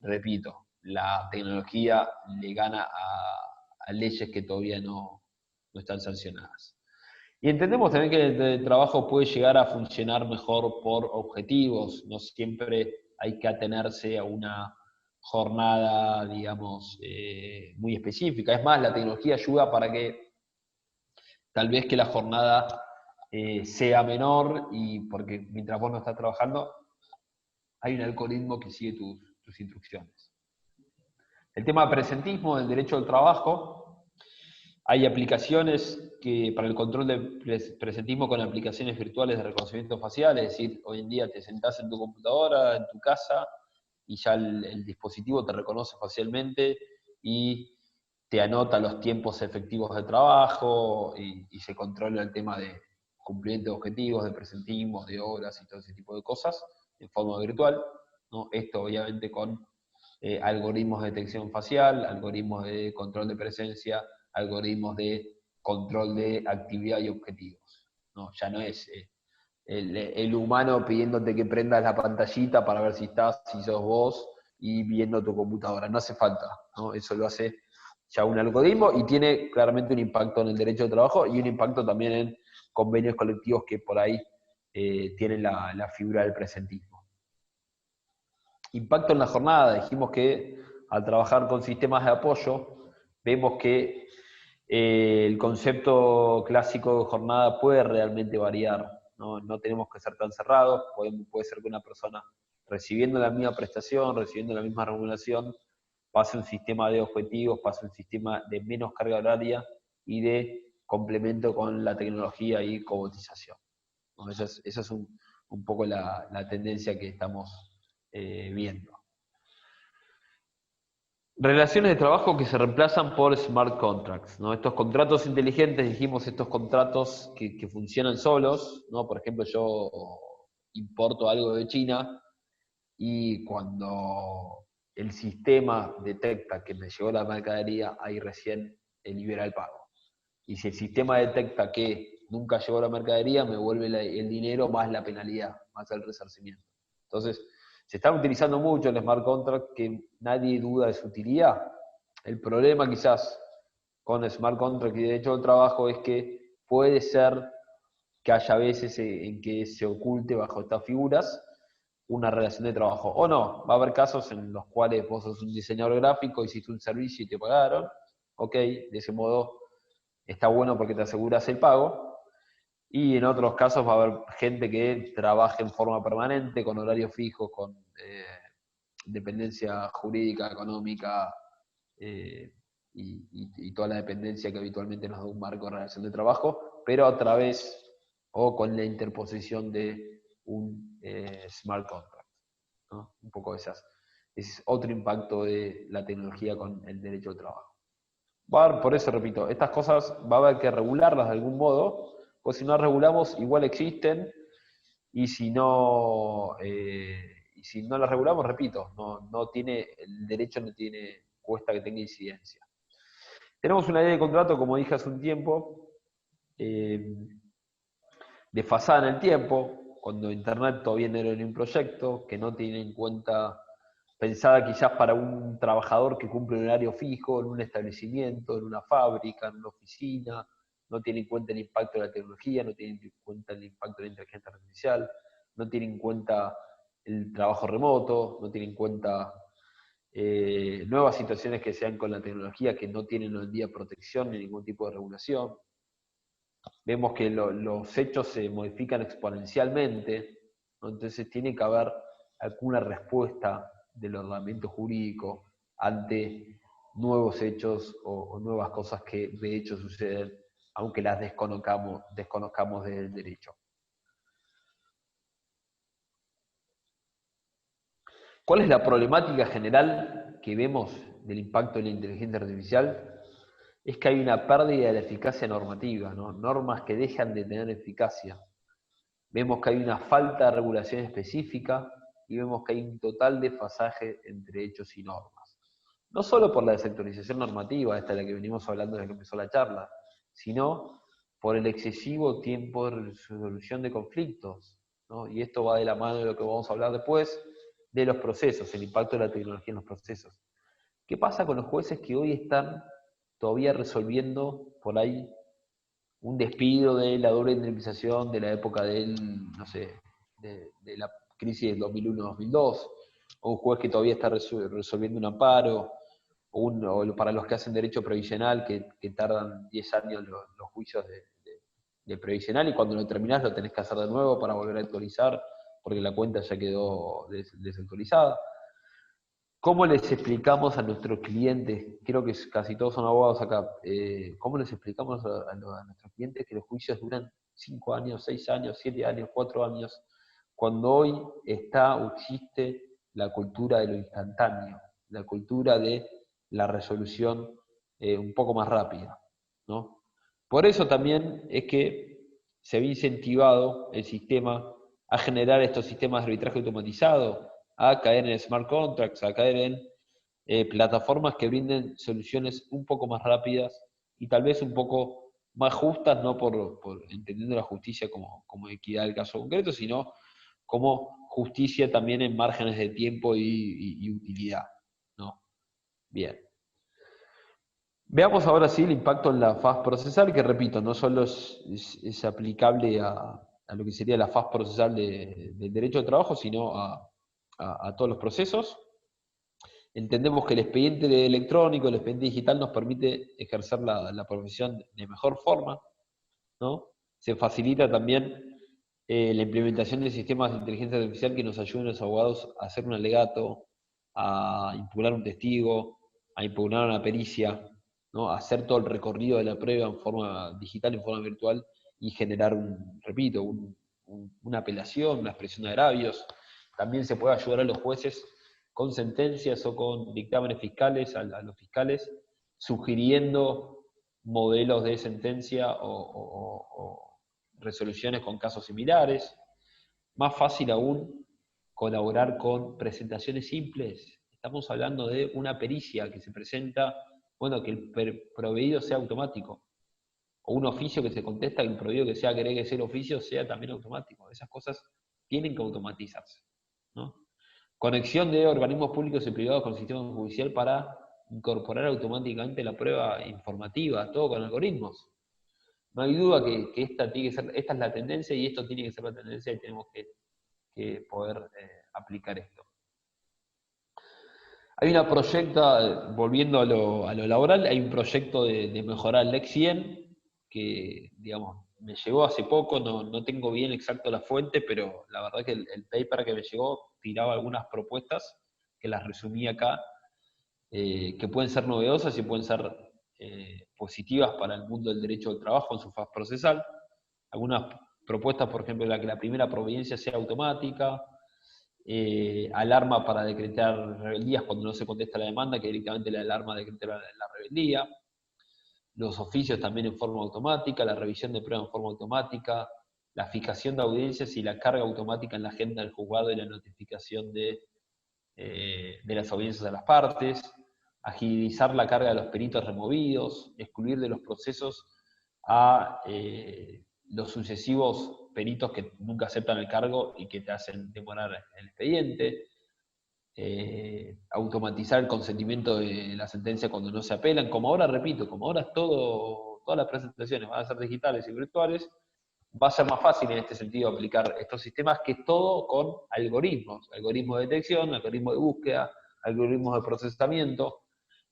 repito, la tecnología le gana a leyes que todavía no están sancionadas. Y entendemos también que el trabajo puede llegar a funcionar mejor por objetivos, no siempre hay que atenerse a una jornada, digamos, muy específica. Es más, la tecnología ayuda para que tal vez que la jornada sea menor, y porque mientras vos no estás trabajando, hay un algoritmo que sigue tus instrucciones. El tema de presentismo, del derecho al trabajo, hay aplicaciones que para el control del presentismo con aplicaciones virtuales de reconocimiento facial, es decir, hoy en día te sentás en tu computadora, en tu casa, y ya el dispositivo te reconoce facialmente y te anota los tiempos efectivos de trabajo y se controla el tema de cumplimiento de objetivos, de presentismo, de horas y todo ese tipo de cosas en forma virtual, ¿no? Esto obviamente con algoritmos de detección facial, algoritmos de control de presencia, algoritmos de control de actividad y objetivos, ¿no? Ya no es el humano pidiéndote que prendas la pantallita para ver si sos vos y viendo tu computadora. No hace falta, ¿no? Eso lo hace ya un algoritmo y tiene claramente un impacto en el derecho de trabajo y un impacto también en convenios colectivos que por ahí tienen la figura del presentismo. Impacto en la jornada. Dijimos que al trabajar con sistemas de apoyo, vemos que el concepto clásico de jornada puede realmente variar. No tenemos que ser tan cerrados, puede ser que una persona recibiendo la misma prestación, recibiendo la misma remuneración, pase un sistema de objetivos, pase un sistema de menos carga horaria y de complemento con la tecnología y cobotización, ¿no? Esa es un poco la tendencia que estamos viendo. Relaciones de trabajo que se reemplazan por smart contracts, ¿no? Estos contratos inteligentes, dijimos, estos contratos que funcionan solos, ¿no? Por ejemplo, yo importo algo de China y cuando el sistema detecta que me llegó la mercadería, ahí recién libera el pago. Y si el sistema detecta que nunca llegó la mercadería, me vuelve el dinero más la penalidad, más el resarcimiento. Entonces, se está utilizando mucho el smart contract, que nadie duda de su utilidad. El problema quizás con el smart contract y derecho del trabajo es que puede ser que haya veces en que se oculte bajo estas figuras una relación de trabajo. O no, va a haber casos en los cuales vos sos un diseñador gráfico, hiciste un servicio y te pagaron. Ok, de ese modo está bueno porque te aseguras el pago. Y en otros casos va a haber gente que trabaje en forma permanente, con horarios fijos, con dependencia jurídica, económica, y toda la dependencia que habitualmente nos da un marco de relación de trabajo, pero a través o con la interposición de un smart contract, ¿no? Un poco esas. Es otro impacto de la tecnología con el derecho al trabajo. Por eso repito, estas cosas va a haber que regularlas de algún modo, pues si no las regulamos, igual existen, y si no las regulamos, repito, no tiene, el derecho no tiene cuesta que tenga incidencia. Tenemos una ley de contrato, como dije hace un tiempo, desfasada en el tiempo, cuando Internet todavía no era ni un proyecto, que no tiene en cuenta, pensada quizás para un trabajador que cumple un horario fijo, en un establecimiento, en una fábrica, en una oficina, no tiene en cuenta el impacto de la tecnología, no tiene en cuenta el impacto de la inteligencia artificial, no tiene en cuenta el trabajo remoto, no tiene en cuenta nuevas situaciones que sean con la tecnología que no tienen hoy en día protección ni ningún tipo de regulación. Vemos que los hechos se modifican exponencialmente, ¿no? Entonces tiene que haber alguna respuesta del ordenamiento jurídico ante nuevos hechos o nuevas cosas que de hecho suceden, aunque las desconozcamos del derecho. ¿Cuál es la problemática general que vemos del impacto de la inteligencia artificial? Es que hay una pérdida de la eficacia normativa, ¿no? Normas que dejan de tener eficacia. Vemos que hay una falta de regulación específica y vemos que hay un total desfasaje entre hechos y normas. No solo por la desactualización normativa, esta de la que venimos hablando desde que empezó la charla, sino por el excesivo tiempo de resolución de conflictos, ¿no? Y esto va de la mano de lo que vamos a hablar después, de los procesos, el impacto de la tecnología en los procesos. ¿Qué pasa con los jueces que hoy están todavía resolviendo por ahí un despido de la doble indemnización de la época del, no sé, de la crisis del 2001-2002, o un juez que todavía está resolviendo un amparo, o para los que hacen derecho previsional, que tardan 10 años los juicios de previsional, y cuando lo terminás lo tenés que hacer de nuevo para volver a actualizar, porque la cuenta ya quedó desactualizada. ¿Cómo les explicamos a nuestros clientes, creo que casi todos son abogados acá, cómo les explicamos a nuestros clientes que los juicios duran 5 años, 6 años, 7 años, 4 años, cuando hoy existe la cultura de lo instantáneo, la cultura de la resolución un poco más rápida, ¿no? Por eso también es que se ve incentivado el sistema a generar estos sistemas de arbitraje automatizado, a caer en smart contracts, a caer en plataformas que brinden soluciones un poco más rápidas y tal vez un poco más justas, no por entendiendo la justicia como equidad del caso concreto, sino como justicia también en márgenes de tiempo y utilidad, ¿no? Bien. Veamos ahora sí el impacto en la faz procesal, que repito, no solo es aplicable a lo que sería la faz procesal del derecho de trabajo, sino a todos los procesos. Entendemos que el expediente electrónico, el expediente digital nos permite ejercer la profesión de mejor forma, ¿no? Se facilita también la implementación de sistemas de inteligencia artificial que nos ayuden a los abogados a hacer un alegato, a impugnar un testigo, a impugnar una pericia, ¿no? Hacer todo el recorrido de la prueba en forma digital, en forma virtual, y generar, una apelación, una expresión de agravios. También se puede ayudar a los jueces con sentencias o con dictámenes fiscales, a los fiscales, sugiriendo modelos de sentencia o resoluciones con casos similares. Más fácil aún, colaborar con presentaciones simples. Estamos hablando de una pericia que se presenta, bueno, que el proveído sea automático, o un oficio que se contesta, que el proveído que sea agregue ese oficio sea también automático. Esas cosas tienen que automatizarse, ¿no? Conexión de organismos públicos y privados con el sistema judicial para incorporar automáticamente la prueba informativa, todo con algoritmos. No hay duda que esta es la tendencia y esto tiene que ser la tendencia y tenemos que poder aplicar esto. Hay una proyecta, volviendo a lo laboral, hay un proyecto de mejorar el Lex 100, que, digamos, me llegó hace poco, no tengo bien exacto la fuente, pero la verdad que el paper que me llegó tiraba algunas propuestas, que las resumí acá, que pueden ser novedosas y pueden ser positivas para el mundo del derecho del trabajo en su fase procesal. Algunas propuestas, por ejemplo, que la primera providencia sea automática, alarma para decretar rebeldías cuando no se contesta la demanda, que directamente la alarma decrete la rebeldía, los oficios también en forma automática, la revisión de pruebas en forma automática, la fijación de audiencias y la carga automática en la agenda del juzgado y la notificación de las audiencias a las partes, agilizar la carga de los peritos removidos, excluir de los procesos a los sucesivos peritos que nunca aceptan el cargo y que te hacen demorar el expediente, automatizar el consentimiento de la sentencia cuando no se apelan, como ahora, repito, como ahora todas las presentaciones van a ser digitales y virtuales, va a ser más fácil en este sentido aplicar estos sistemas, que es todo con algoritmos de detección, algoritmos de búsqueda, algoritmos de procesamiento,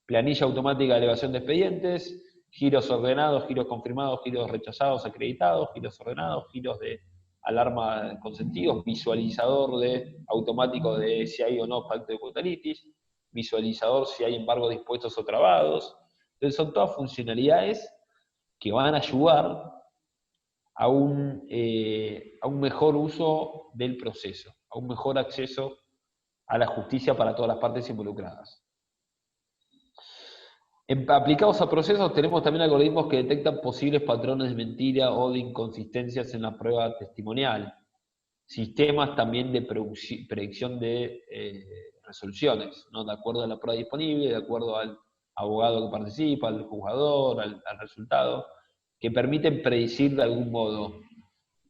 planilla automática de elevación de expedientes, giros ordenados, giros confirmados, giros rechazados, acreditados, giros ordenados, giros de alarma consentidos, visualizador automático de si hay o no pacto de cutalitis, visualizador si hay embargos dispuestos o trabados. Entonces son todas funcionalidades que van a ayudar a un mejor uso del proceso, a un mejor acceso a la justicia para todas las partes involucradas. Aplicados a procesos, tenemos también algoritmos que detectan posibles patrones de mentira o de inconsistencias en la prueba testimonial. Sistemas también de predicción de resoluciones, ¿no? De acuerdo a la prueba disponible, de acuerdo al abogado que participa, al juzgador, al resultado, que permiten predecir de algún modo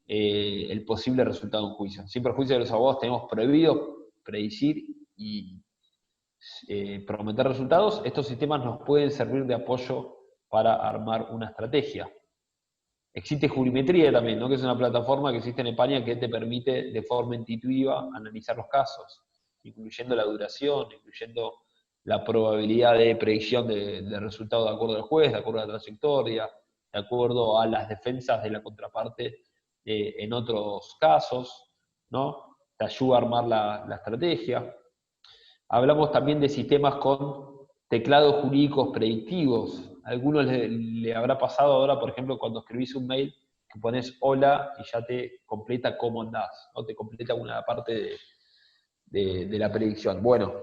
el posible resultado de un juicio. Sin perjuicio de los abogados tenemos prohibido predecir y prometer resultados. Estos sistemas nos pueden servir de apoyo para armar una estrategia. Existe Jurimetría también, ¿no? Que es una plataforma que existe en España que te permite de forma intuitiva analizar los casos, incluyendo la duración, incluyendo la probabilidad de predicción de resultado de acuerdo al juez, de acuerdo a la trayectoria, de acuerdo a las defensas de la contraparte en otros casos, ¿no? Te ayuda a armar la estrategia. Hablamos también de sistemas con teclados jurídicos predictivos. A algunos le habrá pasado ahora, por ejemplo, cuando escribís un mail, que pones hola y ya te completa cómo andás, ¿no? Te completa una parte de la predicción. Bueno,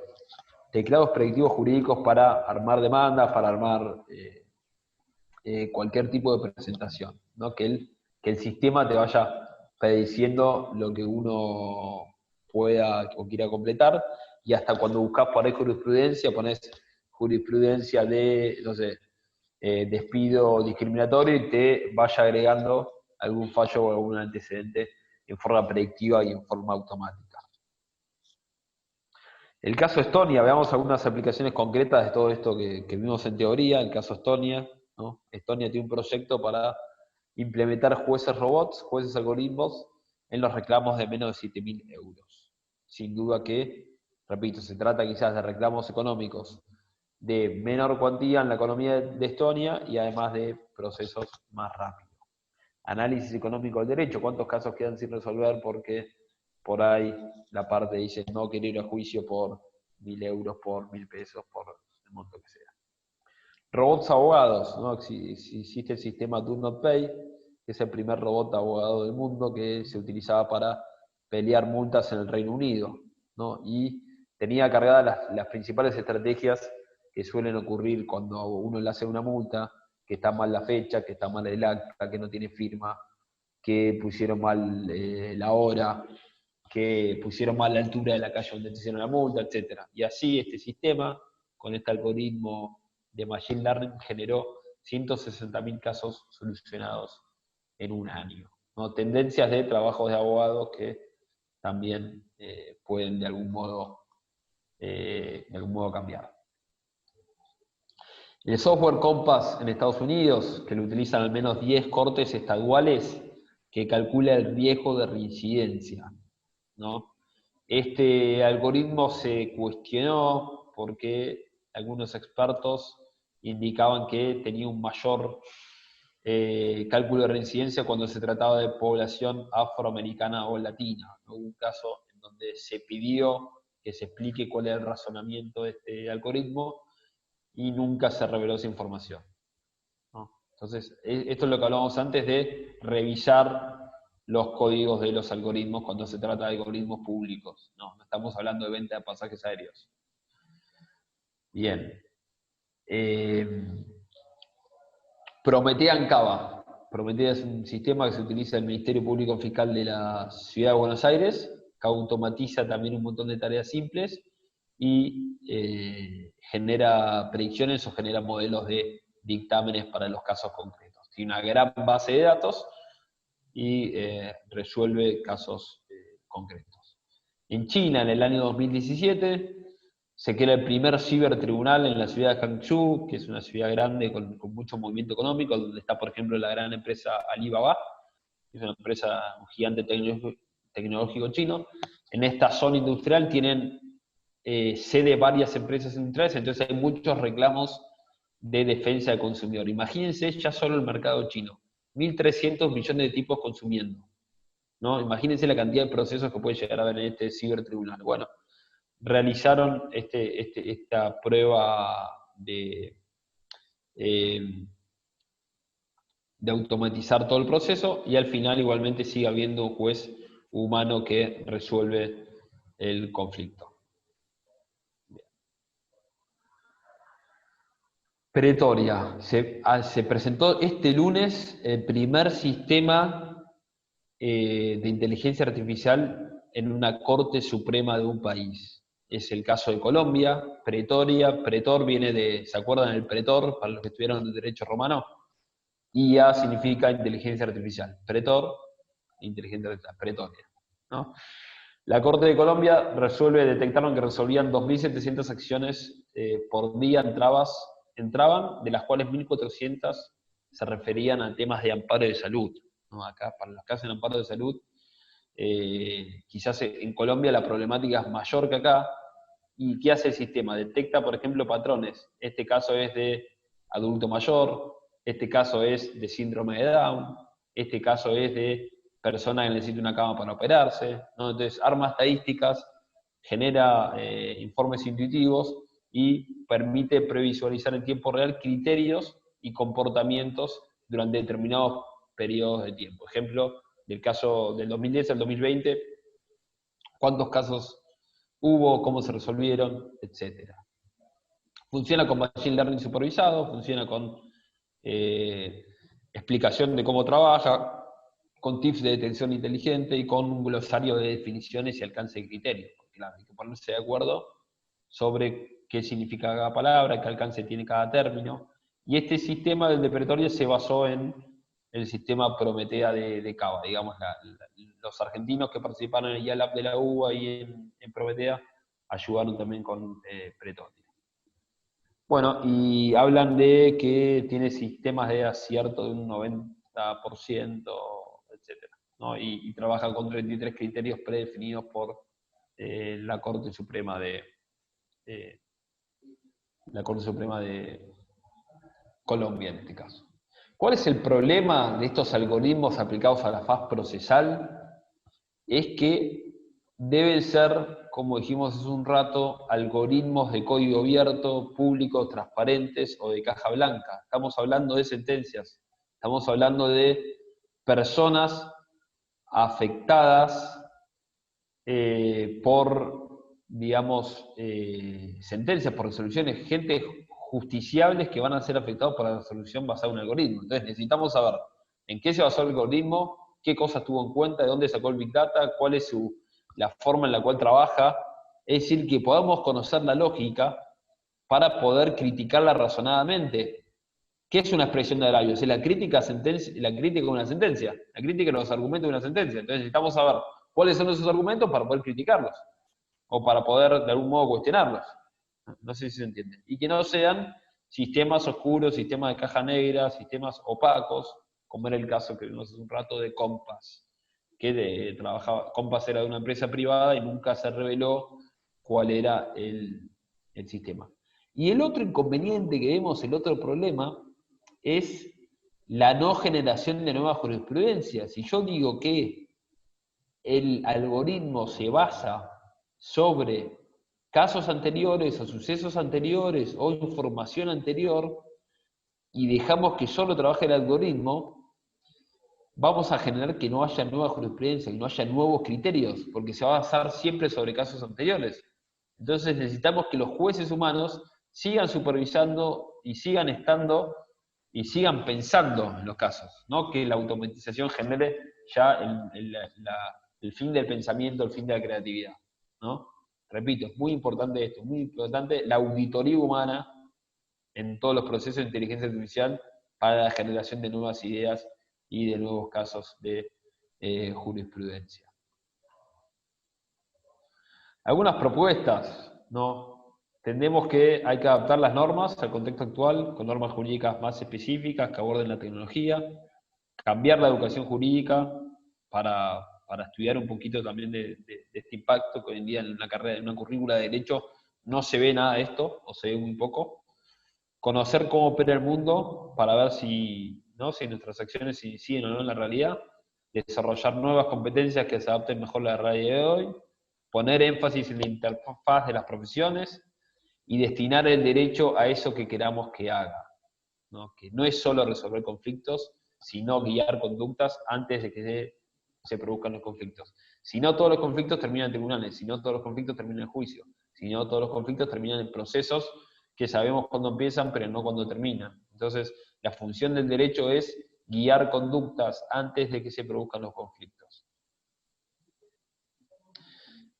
teclados predictivos jurídicos para armar demandas, para armar cualquier tipo de presentación, ¿no? Que el sistema te vaya prediciendo lo que uno pueda o quiera completar, y hasta cuando buscas por ahí jurisprudencia, pones jurisprudencia de, no sé, despido discriminatorio y te vaya agregando algún fallo o algún antecedente en forma predictiva y en forma automática. El caso Estonia, veamos algunas aplicaciones concretas de todo esto que vimos en teoría. El caso Estonia, ¿no? Estonia tiene un proyecto para implementar jueces robots, jueces algoritmos, en los reclamos de menos de 7.000 euros. Sin duda que, repito, se trata quizás de reclamos económicos de menor cuantía en la economía de Estonia y además de procesos más rápidos. Análisis económico del derecho, cuántos casos quedan sin resolver porque por ahí la parte dice no quiero ir a juicio por 1.000 euros, por 1.000 pesos, por el monto que sea. Robots abogados, ¿no? Existe el sistema Do Not Pay, que es el primer robot abogado del mundo que se utilizaba para pelear multas en el Reino Unido, ¿no? Y tenía cargadas las principales estrategias que suelen ocurrir cuando uno le hace una multa, que está mal la fecha, que está mal el acta, que no tiene firma, que pusieron mal la hora, que pusieron mal la altura de la calle donde te hicieron la multa, etc. Y así este sistema, con este algoritmo de Machine Learning, generó 160.000 casos solucionados en un año, ¿no? Tendencias de trabajos de abogados que también pueden de algún modo cambiar. El software Compass en Estados Unidos, que lo utilizan al menos 10 cortes estaduales, que calcula el riesgo de reincidencia, ¿no? Este algoritmo se cuestionó porque algunos expertos indicaban que tenía un mayor cálculo de reincidencia cuando se trataba de población afroamericana o latina. Hubo un caso en donde se pidió que se explique cuál era el razonamiento de este algoritmo y nunca se reveló esa información, ¿no? Entonces, esto es lo que hablábamos antes de revisar los códigos de los algoritmos cuando se trata de algoritmos públicos. No estamos hablando de venta de pasajes aéreos. Bien. Prometea en Cava. Prometea es un sistema que se utiliza en el Ministerio Público Fiscal de la Ciudad de Buenos Aires, que automatiza también un montón de tareas simples y genera predicciones o genera modelos de dictámenes para los casos concretos. Tiene una gran base de datos y resuelve casos concretos. En China, en el año 2017, se crea el primer cibertribunal en la ciudad de Hangzhou, que es una ciudad grande con mucho movimiento económico, donde está, por ejemplo, la gran empresa Alibaba, que es una empresa, un gigante tecnológico chino. En esta zona industrial tienen sede varias empresas industriales, entonces hay muchos reclamos de defensa del consumidor. Imagínense ya solo el mercado chino, 1.300 millones de tipos consumiendo, ¿no? Imagínense la cantidad de procesos que puede llegar a haber en este cibertribunal. Bueno, realizaron esta prueba de automatizar todo el proceso y al final igualmente sigue habiendo un juez humano que resuelve el conflicto. Pretoria. Se presentó este lunes el primer sistema de inteligencia artificial en una corte suprema de un país. Es el caso de Colombia, Pretoria. Pretor viene de, ¿se acuerdan del pretor? Para los que estudiaron el derecho romano. IA significa inteligencia artificial. Pretor, inteligencia artificial. Pretoria, ¿no? La Corte de Colombia detectaron que resolvían 2.700 acciones por día entraban, de las cuales 1.400 se referían a temas de amparo de salud, ¿no? Acá, para los casos de amparo de salud, quizás en Colombia la problemática es mayor que acá. ¿Y qué hace el sistema? Detecta, por ejemplo, patrones. Este caso es de adulto mayor, este caso es de síndrome de Down, este caso es de persona que necesita una cama para operarse, ¿no? Entonces arma estadísticas, genera informes intuitivos y permite previsualizar en tiempo real criterios y comportamientos durante determinados periodos de tiempo. Ejemplo, del caso del 2010 al 2020, cuántos casos hubo, cómo se resolvieron, etc. Funciona con Machine Learning supervisado, funciona con explicación de cómo trabaja, con tips de detención inteligente y con un glosario de definiciones y alcance de criterios. Claro, hay que ponerse de acuerdo sobre qué significa cada palabra, qué alcance tiene cada término. Y este sistema del de Pretoria se basó en el sistema Prometea de Cava. Digamos, los argentinos que participaron en el IALAP de la UBA y en Prometea ayudaron también con Pretoria. Bueno, y hablan de que tiene sistemas de acierto de un 90%, etc., ¿no? Y trabaja con 33 criterios predefinidos por la Corte Suprema de Colombia en este caso. ¿Cuál es el problema de estos algoritmos aplicados a la faz procesal? Es que deben ser, como dijimos hace un rato, algoritmos de código abierto, públicos, transparentes o de caja blanca. Estamos hablando de sentencias, estamos hablando de personas afectadas por, digamos, sentencias, por resoluciones, gente justiciables que van a ser afectados por la resolución basada en un algoritmo. Entonces necesitamos saber en qué se basó el algoritmo, qué cosas tuvo en cuenta, de dónde sacó el Big Data, cuál es la forma en la cual trabaja. Es decir, que podamos conocer la lógica para poder criticarla razonadamente. ¿Qué es una expresión de labios? Es la crítica de una sentencia, la crítica de los argumentos de una sentencia. Entonces necesitamos saber cuáles son esos argumentos para poder criticarlos, o para poder de algún modo cuestionarlos. No sé si se entiende. Y que no sean sistemas oscuros, sistemas de caja negra, sistemas opacos, como era el caso que vimos hace un rato de Compass, que Compass era de una empresa privada y nunca se reveló cuál era el sistema. Y el otro inconveniente que vemos, el otro problema, es la no generación de nuevas jurisprudencias. Si yo digo que el algoritmo se basa sobre casos anteriores o sucesos anteriores o información anterior y dejamos que solo trabaje el algoritmo, vamos a generar que no haya nueva jurisprudencia, que no haya nuevos criterios, porque se va a basar siempre sobre casos anteriores. Entonces necesitamos que los jueces humanos sigan supervisando y sigan estando y sigan pensando en los casos, no que la automatización genere ya el fin del pensamiento, el fin de la creatividad, ¿no? Repito, es muy importante esto, muy importante la auditoría humana en todos los procesos de inteligencia artificial para la generación de nuevas ideas y de nuevos casos de jurisprudencia. Algunas propuestas, ¿no? Entendemos que hay que adaptar las normas al contexto actual, con normas jurídicas más específicas que aborden la tecnología, cambiar la educación jurídica para estudiar un poquito también de este impacto, que hoy en día en una carrera, en una currícula de Derecho, no se ve nada de esto, o se ve muy poco. Conocer cómo opera el mundo para ver si nuestras acciones siguen o no en la realidad, desarrollar nuevas competencias que se adapten mejor a la realidad de hoy, poner énfasis en la interfaz de las profesiones y destinar el derecho a eso que queramos que haga, ¿no? Que no es solo resolver conflictos, sino guiar conductas antes de que se produzcan los conflictos. Si no todos los conflictos terminan en tribunales, si no todos los conflictos terminan en juicio, si no todos los conflictos terminan en procesos que sabemos cuándo empiezan, pero no cuándo terminan. Entonces, la función del derecho es guiar conductas antes de que se produzcan los conflictos.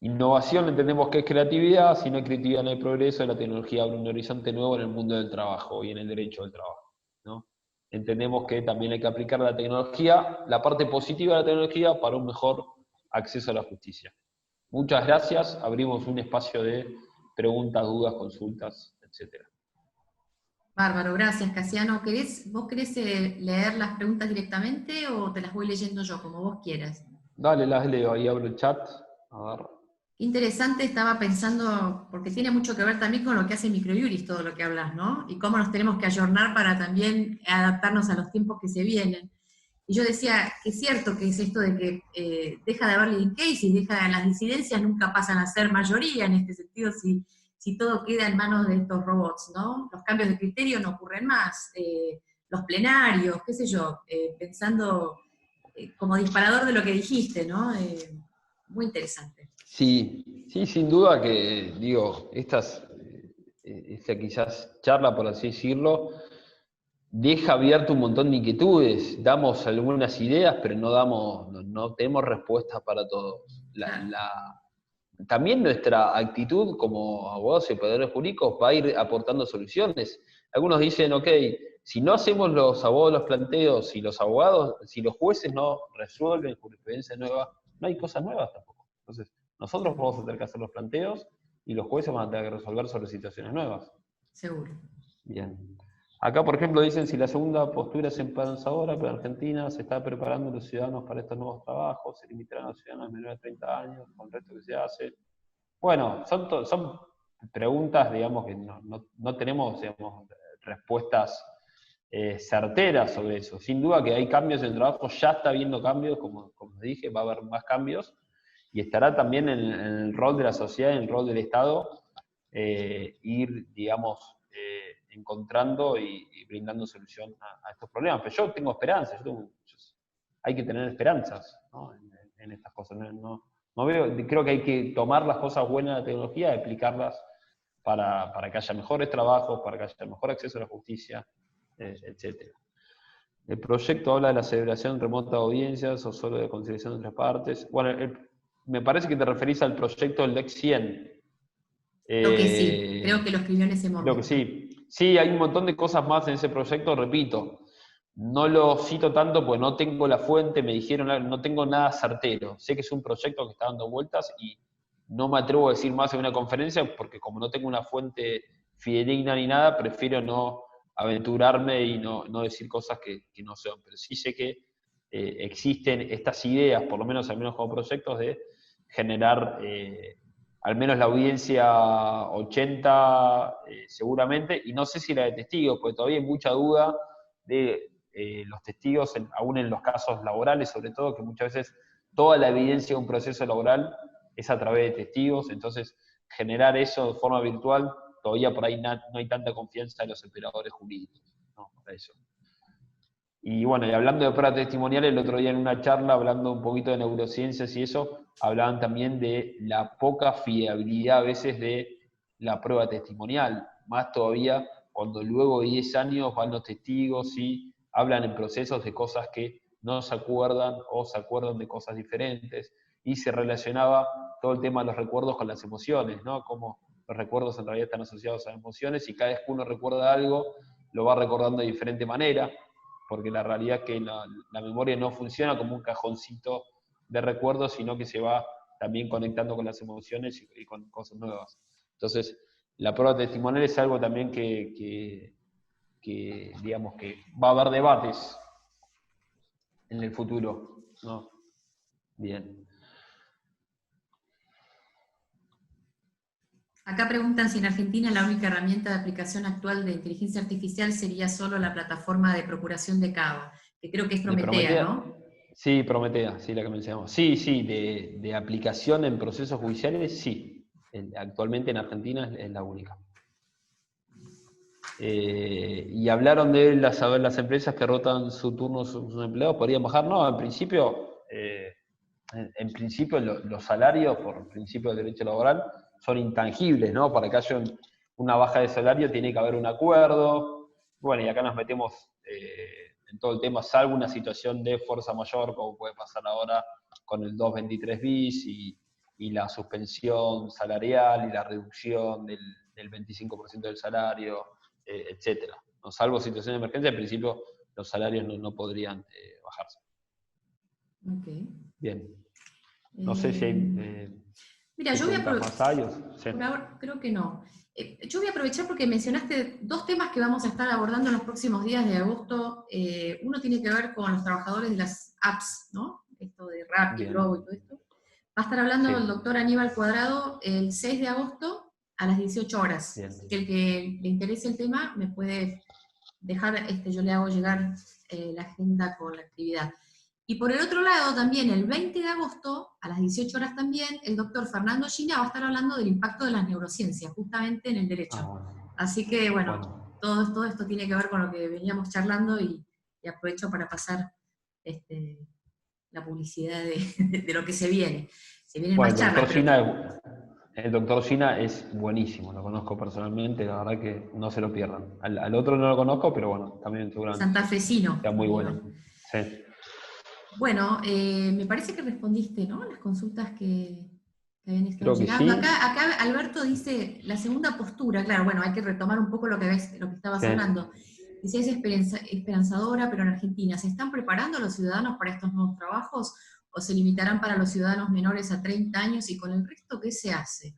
Innovación entendemos que es creatividad, si no hay creatividad no hay progreso, la tecnología abre un horizonte nuevo en el mundo del trabajo y en el derecho del trabajo, ¿no? Entendemos que también hay que aplicar la tecnología, la parte positiva de la tecnología para un mejor acceso a la justicia. Muchas gracias, abrimos un espacio de preguntas, dudas, consultas, etc. Bárbaro, gracias, Casiano. ¿Vos querés leer las preguntas directamente o te las voy leyendo yo, como vos quieras? Dale, las leo, ahí abro el chat. A ver. Qué interesante, estaba pensando, porque tiene mucho que ver también con lo que hace Microjuris, todo lo que hablas, ¿no? Y cómo nos tenemos que ayornar para también adaptarnos a los tiempos que se vienen. Y yo decía que es cierto que es esto de que deja de haber leading cases, las disidencias nunca pasan a ser mayoría en este sentido si todo queda en manos de estos robots, ¿no? Los cambios de criterio no ocurren más, los plenarios, qué sé yo, pensando como disparador de lo que dijiste, ¿no? Muy interesante. Sí, sí, sin duda que, digo, esta quizás charla, por así decirlo, deja abierto un montón de inquietudes, damos algunas ideas, pero no tenemos respuestas para todos. También nuestra actitud como abogados y operadores jurídicos va a ir aportando soluciones. Algunos dicen, ok, si no hacemos los abogados los planteos, si los jueces no resuelven jurisprudencia nueva, no hay cosas nuevas tampoco. Entonces, nosotros vamos a tener que hacer los planteos y los jueces van a tener que resolver sobre situaciones nuevas. Seguro. Bien. Acá, por ejemplo, dicen si la segunda postura es esperanzadora, pero Argentina se está preparando los ciudadanos para estos nuevos trabajos, se limitarán a los ciudadanos menores de 30 años con el resto que se hace. Bueno, son preguntas, digamos, que no tenemos, digamos, respuestas certeras sobre eso. Sin duda que hay cambios en el trabajo, ya está habiendo cambios, como dije, va a haber más cambios, y estará también en el rol de la sociedad, en el rol del Estado, ir, digamos, encontrando y brindando solución a estos problemas. Pero yo tengo esperanza, hay que tener esperanzas, ¿no? en estas cosas. No veo, creo que hay que tomar las cosas buenas de la tecnología y aplicarlas para que haya mejores trabajos, para que haya mejor acceso a la justicia, etc. El proyecto habla de la celebración remota de audiencias o solo de conciliación de otras partes. Bueno, me parece que te referís al proyecto del DEC 100. Creo que sí, creo que lo escribió en ese Creo que momento. sí. Sí, hay un montón de cosas más en ese proyecto, repito. No lo cito tanto porque no tengo la fuente, me dijeron, no tengo nada certero. Sé que es un proyecto que está dando vueltas y no me atrevo a decir más en una conferencia porque como no tengo una fuente fidedigna ni nada, prefiero no aventurarme y no decir cosas que no sean. Pero sí sé que existen estas ideas, por lo menos al menos como proyectos, de generar al menos la audiencia 80 seguramente, y no sé si la de testigos, porque todavía hay mucha duda de los testigos, aún en los casos laborales, sobre todo, que muchas veces toda la evidencia de un proceso laboral es a través de testigos, entonces generar eso de forma virtual, todavía por ahí no hay tanta confianza en los operadores jurídicos, ¿no? Para eso. Y bueno, y hablando de pruebas testimoniales, el otro día en una charla, hablando un poquito de neurociencias y eso, hablaban también de la poca fiabilidad a veces de la prueba testimonial, más todavía cuando luego de 10 años van los testigos y hablan en procesos de cosas que no se acuerdan o se acuerdan de cosas diferentes, y se relacionaba todo el tema de los recuerdos con las emociones, ¿no? Como los recuerdos en realidad están asociados a emociones y cada vez que uno recuerda algo, lo va recordando de diferente manera, porque la realidad es que la memoria no funciona como un cajoncito de recuerdos, sino que se va también conectando con las emociones y con cosas nuevas. Entonces, la prueba testimonial es algo también que digamos que va a haber debates en el futuro, ¿no? Bien. Acá preguntan si en Argentina la única herramienta de aplicación actual de inteligencia artificial sería solo la plataforma de procuración de cabo, que creo que es ¿De Prometea, Prometea? ¿no? Sí, Prometea, sí, la que mencionamos. Sí, sí, de aplicación en procesos judiciales, sí. Actualmente en Argentina es la única. Y hablaron de las empresas que rotan su turno sus empleados, ¿podrían bajar? No, en principio los salarios, por principio del derecho laboral, son intangibles, ¿no? Para que haya una baja de salario tiene que haber un acuerdo. Bueno, y acá nos metemos en todo el tema, salvo una situación de fuerza mayor, como puede pasar ahora con el 223 bis y la suspensión salarial y la reducción del 25% del salario, etcétera. ¿No? Salvo situación de emergencia, en principio los salarios no podrían bajarse. Ok. Bien. No sé si hay Mira, yo voy a preguntas más sí. por ahora creo que no. Yo voy a aprovechar porque mencionaste dos temas que vamos a estar abordando en los próximos días de agosto. Uno tiene que ver con los trabajadores de las apps, ¿no? Esto de Rappi, Bien. Globo y todo esto. Va a estar hablando Sí. el doctor Aníbal Cuadrado el 6 de agosto a las 18 horas. Bien. Así que el que le interese el tema me puede dejar, yo le hago llegar la agenda con la actividad. Y por el otro lado, también el 20 de agosto, a las 18 horas también, el doctor Fernando Gina va a estar hablando del impacto de las neurociencias, justamente en el derecho. Bueno. Así que, bueno, todo esto tiene que ver con lo que veníamos charlando y aprovecho para pasar la publicidad de lo que se viene. Se vienen más charlas. El doctor Gina es buenísimo, lo conozco personalmente, la verdad que no se lo pierdan. Al otro no lo conozco, pero bueno, también seguramente Santafesino. está muy bueno. Sí. Bueno, me parece que respondiste, ¿no? Las consultas que habían estado Creo que llegando. sí. Acá Alberto dice, la segunda postura, claro, bueno, hay que retomar un poco lo que estabas Sí. hablando. Dice, es esperanzadora, pero en Argentina, ¿se están preparando los ciudadanos para estos nuevos trabajos o se limitarán para los ciudadanos menores a 30 años y con el resto qué se hace?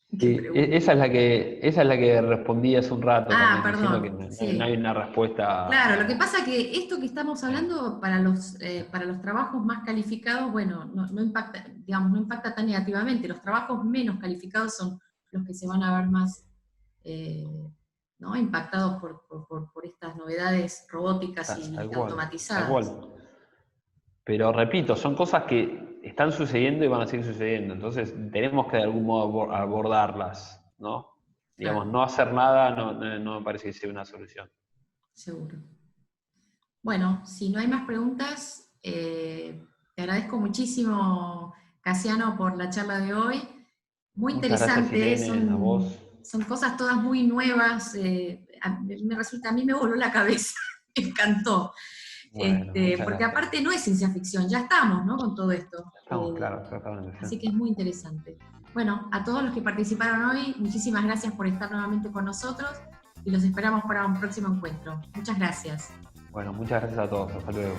Esa es la que respondí hace un rato también, diciendo que Perdón, no hay sí. una respuesta. Claro, lo que pasa es que esto que estamos hablando para los trabajos más calificados, bueno, no impacta, digamos, no impacta tan negativamente. Los trabajos menos calificados son los que se van a ver más ¿no? impactados por estas novedades robóticas y Tal cual, tal automatizadas. cual. Pero repito, son cosas que están sucediendo y van a seguir sucediendo. Entonces tenemos que de algún modo abordarlas, ¿no? Digamos, Claro. no hacer nada no me parece que sea una solución. Seguro. Bueno, si no hay más preguntas, te agradezco muchísimo, Casiano, por la charla de hoy. Muy Muchas gracias, interesante, Irene, a vos. son cosas todas muy nuevas. A mí me voló la cabeza, me encantó. Bueno, muchas Porque gracias. aparte no es ciencia ficción, ya estamos, ¿no?, con todo esto. Estamos claros, exactamente. Así que es muy interesante. Bueno, a todos los que participaron hoy, muchísimas gracias por estar nuevamente con nosotros y los esperamos para un próximo encuentro. Muchas gracias. Bueno, muchas gracias a todos. Hasta luego.